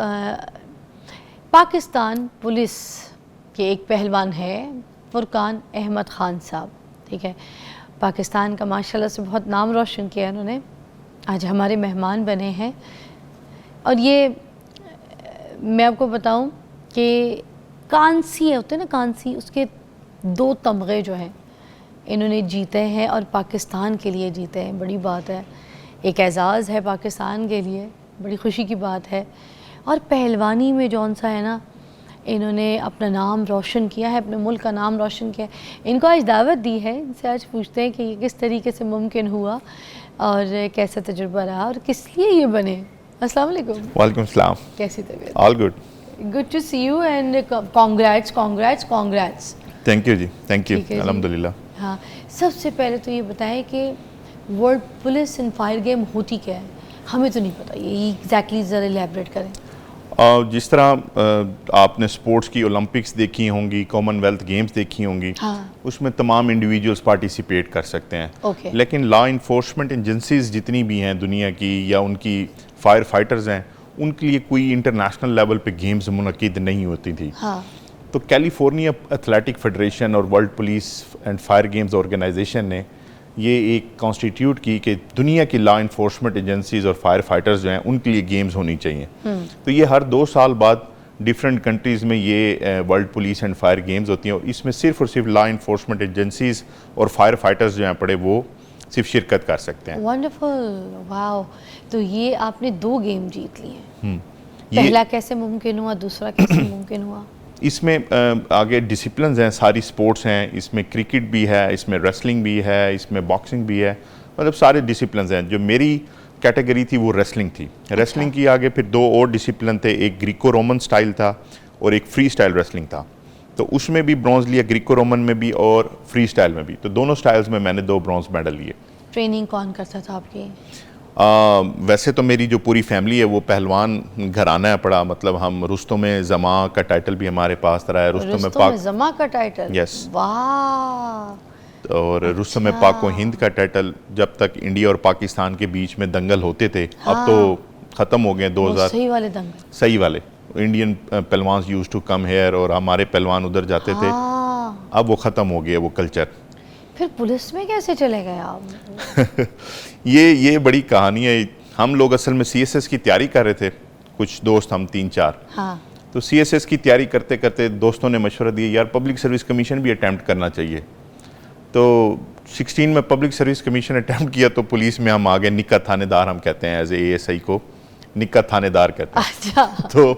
پاکستان پولیس کے ایک پہلوان ہے فرقان احمد خان صاحب. ٹھیک ہے, پاکستان کا ماشاءاللہ سے بہت نام روشن کیا انہوں نے, آج ہمارے مہمان بنے ہیں. اور یہ میں آپ کو بتاؤں کہ کانسی ہوتے ہیں نا, کانسی, اس کے 2 تمغے جو ہیں انہوں نے جیتے ہیں اور پاکستان کے لیے جیتے ہیں. بڑی بات ہے, ایک اعزاز ہے پاکستان کے لیے, بڑی خوشی کی بات ہے. اور پہلوانی میں جون سا ہے نا, انہوں نے اپنا نام روشن کیا ہے, اپنے ملک کا نام روشن کیا ہے. ان کو آج دعوت دی ہے, ان سے آج پوچھتے ہیں کہ یہ کس طریقے سے ممکن ہوا اور کیسا تجربہ رہا اور کس لیے یہ بنے. السلام علیکم. وعلیکم السلام. کیسی طبیعت؟ All good. Good to see you and congrats congrats congrats. Thank you جی, تھینک یو, الحمدللہ. ہاں, سب سے پہلے تو یہ بتائیں کہ world police and fire game ہوتی کیا ہے, ہمیں تو نہیں پتہ, یہ ایگزیکٹلی ذرا ایلیبریٹ کریں. جس طرح آپ نے سپورٹس کی اولمپکس دیکھی ہوں گی, کامن ویلتھ گیمز دیکھی ہوں گی, اس میں تمام انڈیویجولز پارٹیسپیٹ کر سکتے ہیں. لیکن لا انفورسمنٹ ایجنسیز جتنی بھی ہیں دنیا کی یا ان کی فائر فائٹرز ہیں, ان کے لیے کوئی انٹرنیشنل لیول پہ گیمز منعقد نہیں ہوتی تھی. تو کیلیفورنیا ایتھلیٹک فیڈریشن اور world police and fire games organization نے یہ ایک کانسٹیٹیوٹ کی کہ دنیا کی لا انفورسمنٹ ایجنسیز اور فائر فائٹرز جو ہیں ان کے لیے گیمز ہونی چاہیے. تو یہ ہر 2 سال بعد ڈفرینٹ کنٹریز میں یہ world police and fire games ہوتی ہیں, اور اس میں صرف اور صرف لا انفورسمنٹ ایجنسیز اور فائر فائٹرز جو ہیں پڑے وہ صرف شرکت کر سکتے ہیں. ونڈرفل, واو. تو یہ آپ نے 2 گیم جیت لیے ہیں. پہلا کیسے ممکن ہوا, دوسرا کیسے ممکن ہوا؟ اس میں آگے ڈسپلنز ہیں, ساری سپورٹس ہیں, اس میں کرکٹ بھی ہے, اس میں ریسلنگ بھی ہے, اس میں باکسنگ بھی ہے, مطلب سارے ڈسپلنز ہیں. جو میری کیٹیگری تھی وہ ریسلنگ تھی. ریسلنگ کی آگے پھر 2 اور ڈسپلن تھے, ایک گریکو رومن سٹائل تھا اور ایک فری سٹائل ریسلنگ تھا. تو اس میں بھی برونز لیا, گریکو رومن میں بھی اور فری سٹائل میں بھی. تو دونوں سٹائلز میں نے 2 برونز میڈل لیے. ٹریننگ کون کرتا تھا آپ کی؟ ویسے تو میری جو پوری فیملی ہے وہ پہلوان گھرانہ ہے پڑا, مطلب ہم رستم زماں کا ٹائٹل بھی ہمارے پاس رہا ہے. رستم زماں کا ٹائٹل؟ یس. واہ. اور رستم پاک و ہند کا ٹائٹل جب تک انڈیا اور پاکستان کے بیچ میں دنگل ہوتے تھے, اب تو ختم ہو گئے. 2000 صحیح والے دنگل, صحیح والے انڈین پہلوانز یوز ٹو کم ہیئر اور ہمارے پہلوان ادھر جاتے تھے, اب وہ ختم ہو گیا وہ کلچر. پھر پولیس میں کیسے چلے گئے آپ؟ یہ بڑی کہانی ہے. ہم لوگ اصل میں سی ایس ایس کی تیاری کر رہے تھے, کچھ دوست ہم 3-4. ہاں. تو سی ایس ایس کی تیاری کرتے کرتے دوستوں نے مشورہ دیا یار پبلک سروس کمیشن بھی اٹیمپٹ کرنا چاہیے. تو 16 میں پبلک سروس کمیشن اٹیمپٹ کیا تو پولیس میں ہم آگے نکا تھانے دار ہم کہتے ہیں, ایز اے ایس آئی کو نکا تھانے دار کہتے ہیں. اچھا. تو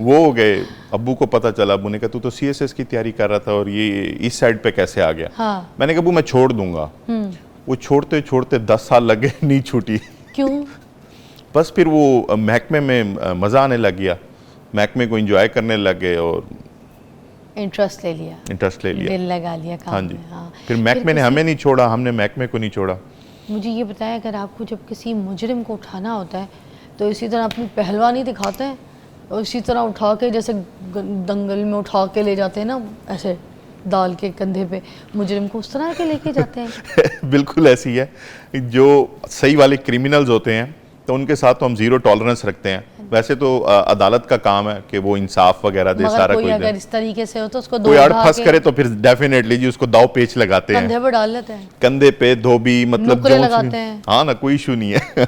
وہ ہو گئے, ابو کو پتہ چلا, ابو نے کہا تو سی ایس ایس کی تیاری کر رہا تھا اور یہ اس سائڈ پہ کیسے آ گیا؟ میں نے کہا ابو میں چھوڑ دوں گا. وہ چھوڑتے چھوڑتے 10 سال لگ گئے, نہیں چھوٹی. کیوں؟ بس پھر وہ محکمے میں مزہ آنے لگ گیا, محکمے کو انجوائے کرنے لگ گئے اور انٹرسٹ لے لیا, دل لگا لیا کام. ہاں جی. پھر محکمے نے ہمیں نہیں چھوڑا, ہم نے محکمے کو نہیں چھوڑا. مجھے یہ بتایا, اگر آپ کو جب کسی مجرم کو اٹھانا ہوتا ہے تو اسی طرح اپنی پہلوانی دکھاتے ہیں اور اسی طرح اٹھا کے, جیسے دنگل میں اٹھا کے لے جاتے ہیں نا, ایسے ڈال کے کندھے پہ مجرم کو اس طرح کے لے کے جاتے ہیں؟ بالکل ایسی ہے. جو صحیح والے کرمنلز ہوتے ہیں تو ان کے ساتھ تو ہم 0 ٹالرنس رکھتے ہیں. ویسے تو عدالت کا کام ہے کہ وہ انصاف وغیرہ دے, سارا کوئی اگر اس طریقے سے ہو تو اس کو کوئی اڑ پھنس کرے تو پھر ڈیفینیٹلی جی اس کو داؤ پیچ لگاتے ہیں, کندھے پہ ڈال لیتے ہیں, کندھے پہ دھوبی, مطلب لگاتے ہیں. ہاں نا, کوئی ایشو نہیں ہے.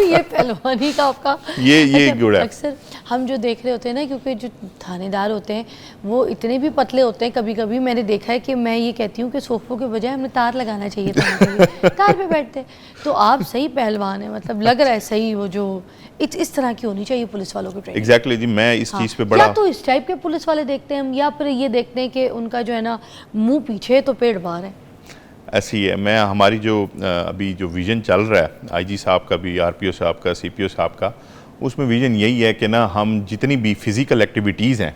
یہ پہلوانی کا آپ کا یہ گڑ ہے. اکثر ہم جو دیکھ رہے ہوتے ہیں نا, کیونکہ جو تھانے دار ہوتے ہیں وہ اتنے بھی پتلے ہوتے ہیں, کبھی کبھی میں نے دیکھا ہے کہ میں یہ کہتی ہوں کہ صوفوں کے بجائے ہمیں تار لگانا چاہیے تھا, تار پہ بیٹھتے. تو آپ صحیح پہلوان ہیں, مطلب لگ رہا ہے صحیح. وہ جو اس طرح کی ہونی چاہیے پولیس والوں کی ٹریننگ. ایگزیکٹلی جی, میں اس چیز پہ بڑا, یا تو اس ٹائپ کے پولیس والے دیکھتے ہیں ہم, یا پھر یہ دیکھتے ہیں کہ ان کا جو ہے نا منہ پیچھے تو پیڑ باہر ہے. ایسی ہے. میں ہماری جو ابھی جو ویژن چل رہا ہے آئی جی صاحب کا بھی, آر پی او صاحب کا, سی پی او صاحب کا, اس میں ویژن یہی ہے کہ نا ہم جتنی بھی فزیکل ایکٹیویٹیز ہیں,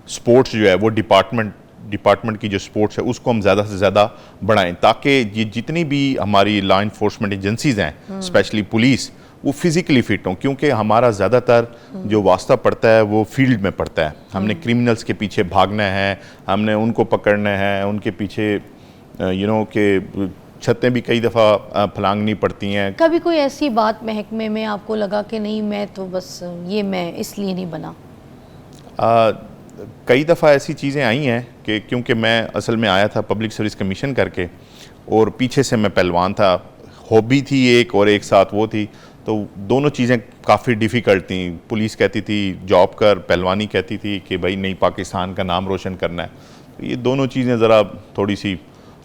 سپورٹس جو ہے وہ ڈپارٹمنٹ کی جو سپورٹس ہے اس کو ہم زیادہ سے زیادہ بڑھائیں, تاکہ یہ جتنی بھی ہماری لا انفورسمنٹ ایجنسیز ہیں, اسپیشلی پولیس, وہ فزیکلی فٹ ہوں. کیونکہ ہمارا زیادہ تر جو واسطہ پڑتا ہے وہ فیلڈ میں پڑتا ہے. ہم نے کرمنلز کے پیچھے بھاگنا ہے, ہم نے ان کو پکڑنا ہے, ان کے پیچھے کہ چھتیں بھی کئی دفعہ پھلانگنی پڑتی ہیں. کبھی کوئی ایسی بات محکمے میں آپ کو لگا کہ نہیں میں تو بس یہ میں اس لیے نہیں بنا؟ کئی دفعہ ایسی چیزیں آئی ہیں کہ کیونکہ میں اصل میں آیا تھا پبلک سروس کمیشن کر کے, اور پیچھے سے میں پہلوان تھا, ہابی تھی ایک اور ایک ساتھ وہ تھی, تو دونوں چیزیں کافی ڈیفیکلٹ تھیں. پولیس کہتی تھی جاب کر, پہلوانی کہتی تھی کہ بھائی نہیں پاکستان کا نام روشن کرنا ہے. تو یہ دونوں چیزیں ذرا تھوڑی سی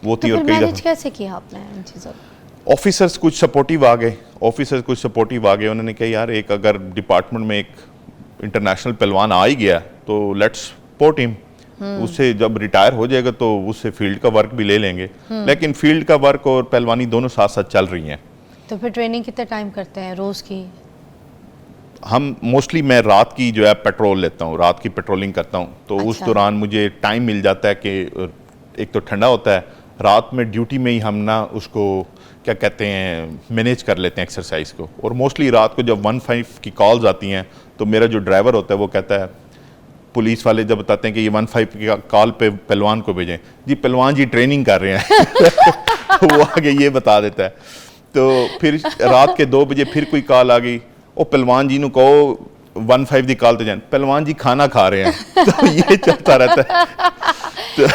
وہ تھی. اور کئی دفعہ کیسے کیا آپ نے ان چیزوں؟ آفیسرز کچھ سپورٹیو آ گئے, انہوں نے کہا یار ایک اگر ڈپارٹمنٹ میں ایک انٹرنیشنل پہلوان آ ہی گیا تو لیٹس سپورٹ ہم. اس سے جب ریٹائر ہو جائے گا تو اس سے فیلڈ کا ورک بھی لے لیں گے. لیکن فیلڈ کا ورک اور پہلوانی دونوں ساتھ ساتھ چل رہی ہیں. تو پھر ٹریننگ کتنے ٹائم کرتے ہیں روز کی؟ ہم موسٹلی میں رات کی جو ہے پیٹرول لیتا ہوں, رات کی پیٹرولنگ کرتا ہوں. تو اس دوران مجھے ٹائم مل جاتا ہے کہ ایک تو ٹھنڈا ہوتا ہے, رات میں ڈیوٹی میں ہی ہم نا اس کو کیا کہتے ہیں مینیج کر لیتے ہیں ایکسرسائز کو. اور موسٹلی رات کو جب 15 کی کالز آتی ہیں تو میرا جو ڈرائیور ہوتا ہے وہ کہتا ہے, پولیس والے جب بتاتے ہیں کہ یہ 15 کی کال پہ پہلوان کو بھیجیں, جی پہلوان جی ٹریننگ کر رہے ہیں. وہ آگے یہ بتا دیتا ہے. تو پھر رات کے 2 بجے پھر کوئی کال آ گئی, او پہلوان جی نو کہو 15 دی کال تے جان, پہلوان جی کھانا کھا رہے ہیں. تو یہ چلتا رہتا ہے.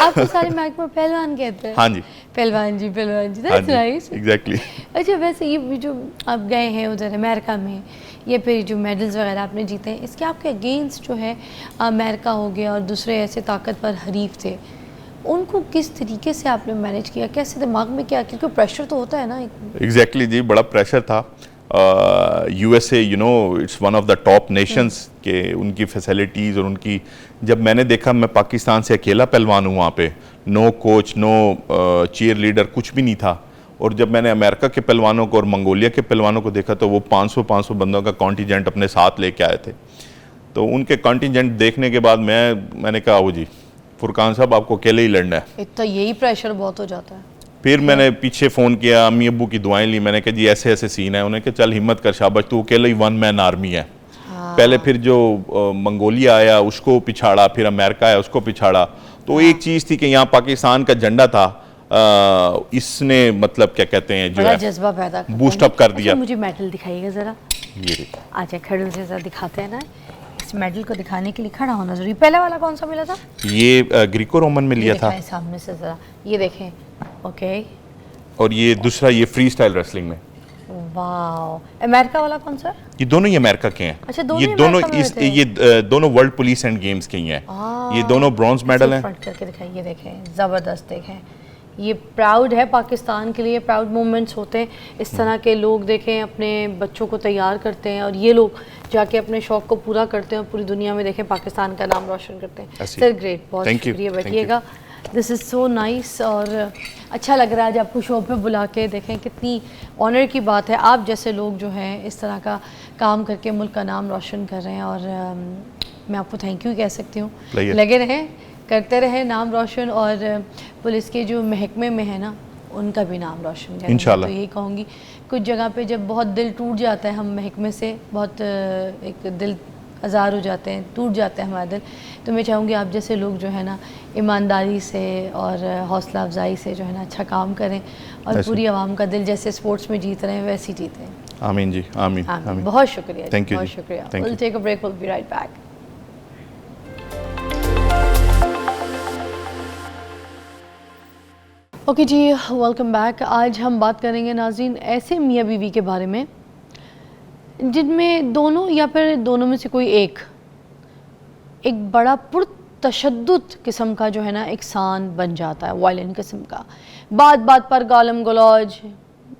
آپ کو سارے محکمہ پہلوان کہتے ہیں؟ ہاں جی, پہلوان جی, دیٹس نائس. ایگزیکٹلی. اچھا ویسے یہ جو آپ گئے ہیں ادھر امریکہ میں, یہ پھر جو میڈلز وغیرہ آپ نے جیتے ہیں, اس کے آپ کے اگینسٹ جو ہے امریکہ ہو گیا اور دوسرے ایسے طاقتور حریف تھے, ان کو کس طریقے سے آپ نے مینیج کیا, کیسے دماغ میں کیا, کیونکہ پریشر تو ہوتا ہے نا. ایگزیکٹلی جی, بڑا پریشر تھا. U S A it's one of the top nations, کہ ان کی فیسلٹیز اور ان کی, جب میں نے دیکھا, میں پاکستان سے اکیلا پہلوان ہوں وہاں پہ, نو کوچ, نو چیئر لیڈر, کچھ بھی نہیں تھا. اور جب میں نے امریکہ کے پہلوانوں کو اور منگولیا کے پہلوانوں کو دیکھا تو وہ 500 بندوں کا کانٹینجنٹ اپنے ساتھ لے کے آئے تھے. تو ان کے کانٹینجنٹ دیکھنے کے بعد میں نے کہا وہ جی فرقان صاحب آپ کو اکیلے ہی لڑنا ہے. اتنا یہی پریشر بہت ہو جاتا ہے. پھر میں نے پیچھے فون کیا, امی ابو کی دعائیں لی, میں نے کہا جی ایسے ایسے سین ہے. انہوں نے کہا چل ہمت کر شاباش, تو اکیلے ہی 1 مین آرمی ہے. پہلے پھر جو منگولیا آیا اس کو پچھاڑا, پھر امریکہ آیا اس کو پچھاڑا. تو ایک چیز تھی کہ یہاں پاکستان کا جھنڈا تھا, اس نے مطلب کیا کہتے ہیں جو ہے جذبہ پیدا بوسٹ اپ کر دیا. مجھے میڈل دکھائیے گا ذرا, یہ آجا کھڑے سے ذرا دکھاتے ہیں نا. اس میڈل کو دکھانے کے لیے کھڑا ہونا ضروری. پہلے والا کون سا ملا تھا؟ یہ گریکو رومن میں لیا تھا. سامنے سے ذرا یہ دیکھیں. اوکے. اور یہ دوسرا یہ فری سٹائل ریسلنگ میں. واو. امریکہ والا کون سا؟ یہ دونوں ہی امریکہ کے ہیں. اچھا یہ دونوں ورلڈ پولیس اینڈ گیمز کے ہی ہیں. یہ دونوں برونز میڈل ہیں. فرنٹ کر کے دکھائیں, یہ دیکھیں زبردست. دیکھیں یہ پراؤڈ ہے پاکستان کے لیے, پراؤڈ مومنٹس ہوتے ہیں. اس طرح کے لوگ دیکھیں اپنے بچوں کو تیار کرتے ہیں, اور یہ لوگ جا کے اپنے شوق کو پورا کرتے ہیں اور پوری دنیا میں دیکھیں پاکستان کا نام روشن کرتے ہیں. سر گریٹ, بہت شکریہ, بیٹھیے گا. دس از سو نائس. اور اچھا لگ رہا ہے آج آپ کو شو پہ بلا کے. دیکھیں کتنی آنر کی بات ہے, آپ جیسے لوگ جو ہیں اس طرح کا کام کر کے ملک کا نام روشن کر رہے ہیں. اور میں آپ کو تھینک یو کہہ سکتی ہوں. لگے رہیں, کرتے رہیں نام روشن, اور پولیس کے جو محکمے میں ہے نا ان کا بھی نام روشن کریں. انشاءاللہ. تو یہی کہوں گی, کچھ جگہ پہ جب بہت دل ٹوٹ جاتا ہے ہم محکمے سے, بہت ایک دل آزار ہو جاتے ہیں, ٹوٹ جاتا ہے ہمارا دل, تو میں چاہوں گی آپ جیسے لوگ جو ہے نا ایمانداری سے اور حوصلہ افزائی سے جو ہے نا اچھا کام کریں, اور پوری عوام کا دل جیسے اسپورٹس میں جیت رہے ہیں ویسے ہی جیتے ہیں. آمین جی, آمین. بہت شکریہ, بہت شکریہ. We'll take a break, we'll be right back. Okay جی, ویلکم بیک. آج ہم بات کریں گے ناظرین ایسے میاں بیوی کے بارے میں جن میں دونوں یا پھر دونوں میں سے کوئی ایک بڑا پرتشدد قسم کا جو ہے نا اکسان بن جاتا ہے, وائلنٹ قسم کا. بات بات پر گالم گلوج,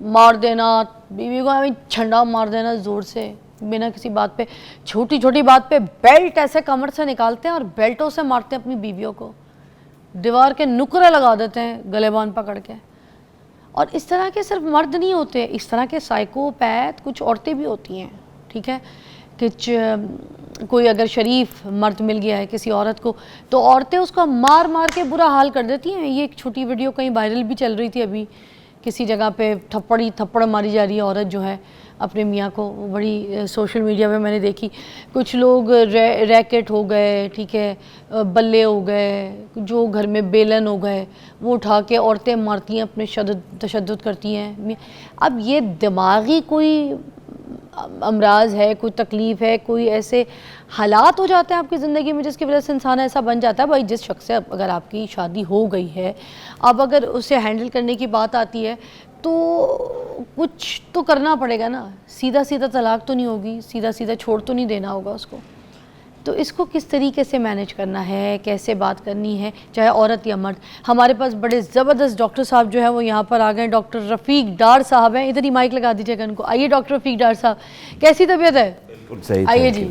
مار دینا بیوی کو, چھنڈا مار دینا زور سے بنا کسی بات پہ, چھوٹی چھوٹی بات پہ بیلٹ ایسے کمر سے نکالتے ہیں اور بیلٹوں سے مارتے ہیں اپنی بیویوں کو, دیوار کے نکرے لگا دیتے ہیں گلے بان پکڑ کے. اور اس طرح کے صرف مرد نہیں ہوتے, اس طرح کے سائیکوپیتھ کچھ عورتیں بھی ہوتی ہیں. ٹھیک ہے, کچھ کوئی اگر شریف مرد مل گیا ہے کسی عورت کو تو عورتیں اس کا مار مار کے برا حال کر دیتی ہیں. یہ ایک چھوٹی ویڈیو کہیں وائرل بھی چل رہی تھی ابھی, کسی جگہ پہ تھپڑ ماری جا رہی ہے عورت جو ہے اپنے میاں کو, بڑی سوشل میڈیا پہ میں نے دیکھی. کچھ لوگ ریکٹ ہو گئے, ٹھیک ہے, بلے ہو گئے, جو گھر میں بیلن ہو گئے, وہ اٹھا کے عورتیں مارتی ہیں, اپنے تشدد کرتی ہیں. اب یہ دماغی کوئی امراض ہے, کوئی تکلیف ہے, کوئی ایسے حالات ہو جاتے ہیں آپ کی زندگی میں جس کی وجہ سے انسان ایسا بن جاتا ہے. بھائی جس شخص سے اگر آپ کی شادی ہو گئی ہے, اب اگر اسے ہینڈل کرنے کی بات آتی ہے تو کچھ تو کرنا پڑے گا نا. سیدھا سیدھا طلاق تو نہیں ہوگی, سیدھا سیدھا چھوڑ تو نہیں دینا ہوگا اس کو. تو اس کو کس طریقے سے مینیج کرنا ہے, کیسے بات کرنی ہے, چاہے عورت یا مرد. ہمارے پاس بڑے زبردست ڈاکٹر صاحب جو ہے وہ یہاں پر آ گئے. ڈاکٹر رفیق ڈار صاحب ہیں, ادھر ہی مائک لگا دیجیے گا ان کو. آئیے ڈاکٹر رفیق ڈار صاحب, کیسی طبیعت ہے؟ آئیے جی.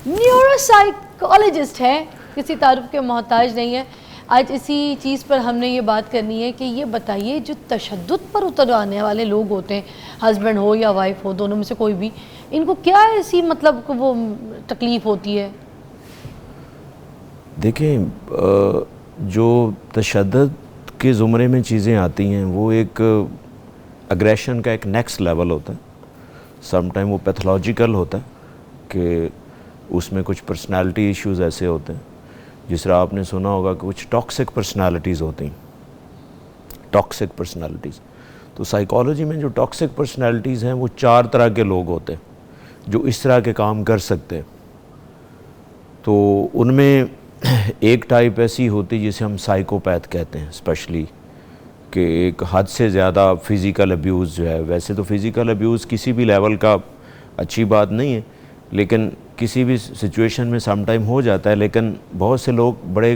نیورو سائیکالوجسٹ ہے, کسی تعارف کے محتاج نہیں ہے. آج اسی چیز پر ہم نے یہ بات کرنی ہے کہ یہ بتائیے جو تشدد پر اتر آنے والے لوگ ہوتے ہیں, ہسبینڈ ہو یا وائف ہو, دونوں میں سے کوئی بھی, ان کو کیا ایسی مطلب وہ تکلیف ہوتی ہے؟ دیکھیں, جو تشدد کے زمرے میں چیزیں آتی ہیں وہ ایک اگریشن کا ایک نیکسٹ لیول ہوتا ہے. سم ٹائم وہ پیتھولوجیکل ہوتا ہے کہ اس میں کچھ پرسنالٹی ایشوز ایسے ہوتے ہیں, جس طرح آپ نے سنا ہوگا کہ کچھ ٹاکسک پرسنالٹیز ہوتی ہیں, ٹاکسک پرسنالٹیز. تو سائیکالوجی میں جو ٹاکسک پرسنالٹیز ہیں وہ 4 طرح کے لوگ ہوتے ہیں جو اس طرح کے کام کر سکتے ہیں. تو ان میں ایک ٹائپ ایسی ہوتی ہے جسے ہم سائیکوپیتھ کہتے ہیں, اسپیشلی کہ ایک حد سے زیادہ فزیکل ابیوز جو ہے. ویسے تو فزیکل ابیوز کسی بھی لیول کا اچھی بات نہیں ہے, لیکن کسی بھی سچویشن میں سم ٹائم ہو جاتا ہے. لیکن بہت سے لوگ بڑے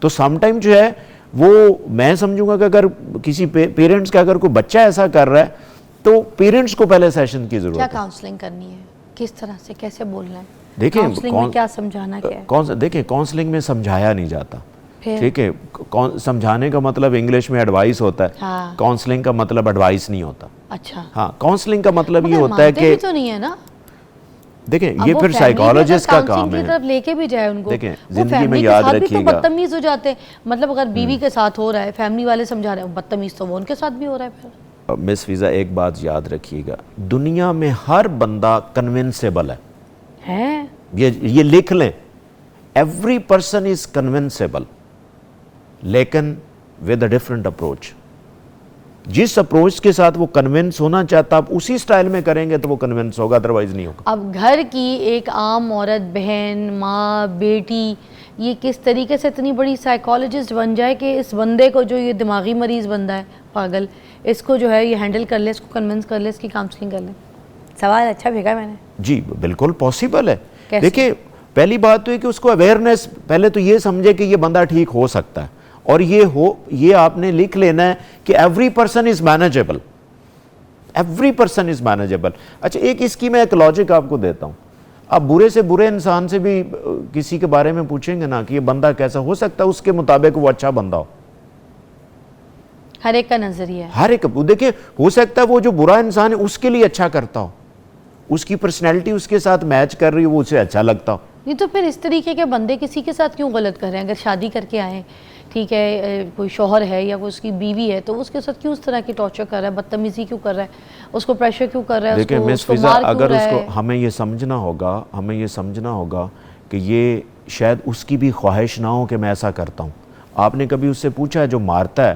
تو سم ٹائم جو ہے وہ میں سمجھوں گا کہ اگر کسی پیرنٹس کا اگر کوئی بچہ ایسا کر رہا ہے تو پیرنٹس کو پہلے سیشن کی ضرورت ہے. کیا کاؤنسلنگ کرنی ہے, کس طرح سے, کیسے بولنا ہے, دیکھیں کاؤنسلنگ میں کیا سمجھانا کیا ہے؟ دیکھیں کاؤنسلنگ میں سمجھایا نہیں جاتا, ٹھیک ہے, سمجھانے کا مطلب انگلش میں ایڈوائس ہوتا ہے, کاؤنسلنگ کا مطلب ایڈوائس نہیں ہوتا. اچھا, ہاں کاؤنسلنگ کا مطلب یہ ہوتا ہے کہ تو نہیں ہے نا, دیکھیں یہ پھر سائیکالوجسٹ کا کام ہے. طرف لے کے بھی جائے ان کو, دیکھیں زندگی میں یاد رکھیے گا, بدتمیز ہو جاتے ہیں, مطلب اگر بیوی کے ساتھ ہو رہا ہے, فیملی والے سمجھا رہے ہیں, بدتمیز تو وہ ان کے ساتھ بھی ہو رہا ہے. پھر مس فضا ایک بات یاد رکھیے گا, دنیا میں ہر بندہ کنونسیبل ہے, یہ لکھ لیں, ایوری پرسن از کنونسیبل, لیکن ود اے ڈفرنٹ اپروچ. جس اپروچ کے ساتھ وہ کنونس ہونا چاہتا آپ اسی سٹائل میں کریں گے تو وہ کنونس ہوگا, ادروائز نہیں ہوگا. اب گھر کی ایک عام عورت, بہن, ماں, بیٹی, یہ کس طریقے سے اتنی بڑی سائیکالوجسٹ بن جائے کہ اس بندے کو, جو یہ دماغی مریض بندہ ہے, پاگل, اس کو جو ہے یہ ہینڈل کر لے, اس کو کنونس کر لے, اس کی کاؤنسلنگ کر لے. سوال اچھا بھیجا میں نے. جی بالکل پاسبل ہے. دیکھیں پہلی بات تو ہے کہ اس کو اویئرنیس, پہلے تو یہ سمجھے کہ یہ بندہ ٹھیک ہو سکتا ہے, اور یہ آپ نے لکھ لینا ہے کہ every person is manageable, every person is manageable. اچھا ایک اس کی میں ایک لاجک آپ کو دیتا ہوں. آپ برے سے برے انسان سے بھی کسی کے بارے میں پوچھیں گے نا کہ یہ بندہ کیسا ہو سکتا ہے, اس کے مطابق وہ اچھا بندہ ہو. ہر ایک کا نظریہ ہے, ہر ایک. دیکھیں ہو سکتا ہے وہ جو برا انسان ہے اس کے لیے اچھا کرتا ہو, اس کی پرسنالٹی اس کے ساتھ میچ کر رہی ہو, وہ اسے اچھا لگتا ہو. نہیں تو پھر اس طریقے کے بندے کسی کے ساتھ کیوں غلط کر رہے ہیں؟ اگر شادی کر کے آئیں, ٹھیک ہے, کوئی شوہر ہے یا کوئی اس کی بیوی ہے, تو اس کے ساتھ کیوں اس طرح کی ٹارچر کر رہا ہے, بدتمیزی کیوں کر رہا ہے, اس کو پریشر کیوں کر رہا ہے, دیکھیں مس فضا, اگر اس کو ہمیں یہ سمجھنا ہوگا کہ یہ شاید اس کی بھی خواہش نہ ہو کہ میں ایسا کرتا ہوں. آپ نے کبھی اس سے پوچھا ہے جو مارتا ہے,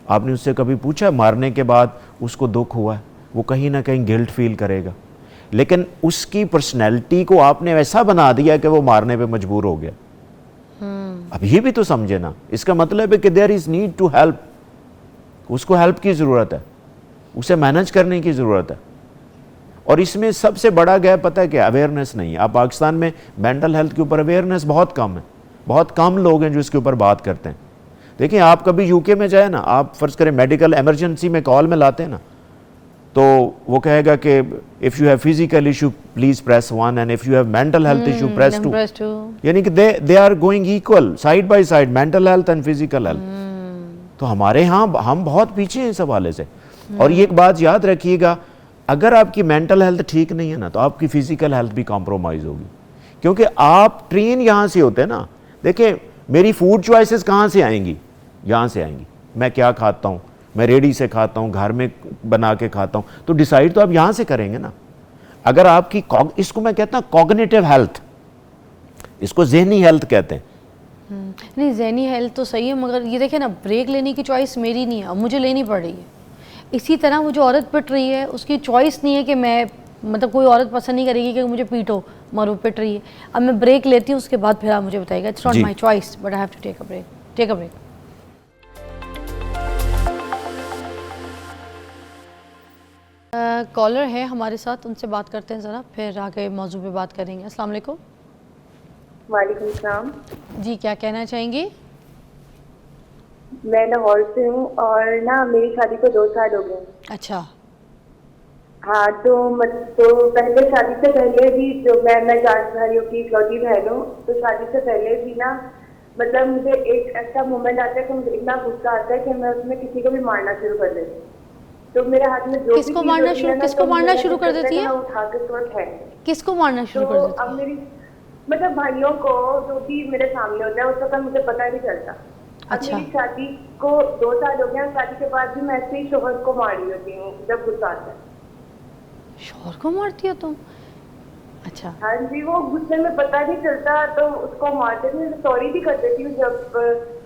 آپ نے اس سے کبھی پوچھا ہے مارنے کے بعد اس کو دکھ ہوا ہے؟ وہ کہیں نہ کہیں گلٹ فیل کرے گا, لیکن اس کی پرسنالٹی کو آپ نے ایسا بنا دیا کہ وہ مارنے پہ مجبور ہو گیا. اب یہ بھی تو سمجھے نا, اس کا مطلب ہے کہ دیر از نیڈ ٹو ہیلپ, اس کو ہیلپ کی ضرورت ہے, اسے مینج کرنے کی ضرورت ہے. اور اس میں سب سے بڑا گیپ پتہ ہے کہ اویئرنیس نہیں ہے. اب پاکستان میں مینٹل ہیلتھ کے اوپر اویئرنیس بہت کم ہے, بہت کم لوگ ہیں جو اس کے اوپر بات کرتے ہیں. دیکھیں آپ کبھی یو کے میں جائیں نا, آپ فرض کریں میڈیکل ایمرجنسی میں کال میں لاتے ہیں نا, تو وہ کہے گا کہ if you have physical issue please press 1 and if you have mental health issue press 2. یعنی کہ they are going equal side by side, mental health and physical health. تو ہمارے ہاں ہم بہت پیچھے ہیں اس حوالے سے. اور یہ ایک بات یاد رکھیے گا, اگر آپ کی مینٹل ہیلتھ ٹھیک نہیں ہے نا تو آپ کی فزیکل ہیلتھ بھی کمپرومائز ہوگی, کیونکہ آپ ٹرین یہاں سے ہوتے ہیں نا. دیکھیں میری فوڈ چوائسز کہاں سے آئیں گی, یہاں سے آئیں گی. میں کیا کھاتا ہوں, میں ریڈی سے کھاتا ہوں, گھر میں بنا کے کھاتا ہوں, تو ڈیسائیڈ تو آپ یہاں سے کریں گے نا. اگر آپ کی اس کو میں کہتا ہوں کوگنیٹیو ہیلتھ, اس کو ذہنی ہیلتھ کہتے ہیں. نہیں ذہنی ہیلتھ تو صحیح ہے, مگر یہ دیکھیں نا, بریک لینے کی چوائس میری نہیں ہے, اب مجھے لینی پڑ رہی ہے. اسی طرح وہ جو عورت پٹ رہی ہے اس کی چوائس نہیں ہے کہ میں, مطلب کوئی عورت پسند نہیں کرے گی کہ مجھے پیٹو, مارو, پٹ رہی ہے. اب میں بریک لیتی ہوں, اس کے بعد پھر آپ مجھے بتائیے گا, it's not my choice but I have to take a break. Take a break. Caller ہے ہمارے ساتھ, ان سے بات کرتے ہیں ذرا, پھر آگے موضوع پہ بات کریں گے. السلام علیکم. وعلیکم السلام. جی کیا کہنا چاہیں گی؟ میں لاہور سے ہوں اور نا میری شادی کو 2 سال ہو گئے. اچھا. ہاں تو پہلے شادی سے پہلے بھی جو میں 4 بھائیوں کی اکلوتی بہن ہوں, تو شادی سے پہلے بھی نا مطلب مجھے ایک ایسا مومنٹ آتا ہے کہ مجھے اتنا غصہ آتا ہے کہ میں اس میں کسی کو بھی مارنا شروع کر دیتی ہوں. تو میرے ہاتھ میں جو کس کو مارنا شروع کر دیتی ہے؟ اٹھا کے ترنت ہے. کس کو مارنا شروع کر دیتی ہے؟ اب میری مطلب بھائیوں کو جو بھی میرے سامنے ہوتا ہے اس وقت مجھے پتہ ہی نہیں چلتا. اب میری شادی کو 2 سال ہو گیا, شادی کے بعد بھی میں ایسے ہی شوہر کو مار رہی ہوتی ہوں جب غصہ آتا ہے. شوہر کو مارتی ہو تم؟ اچھا. ہاں جی, وہ غصے میں پتہ نہیں چلتا تو اس کو مارتے تھی. سوری بھی کر دیتی ہوں جب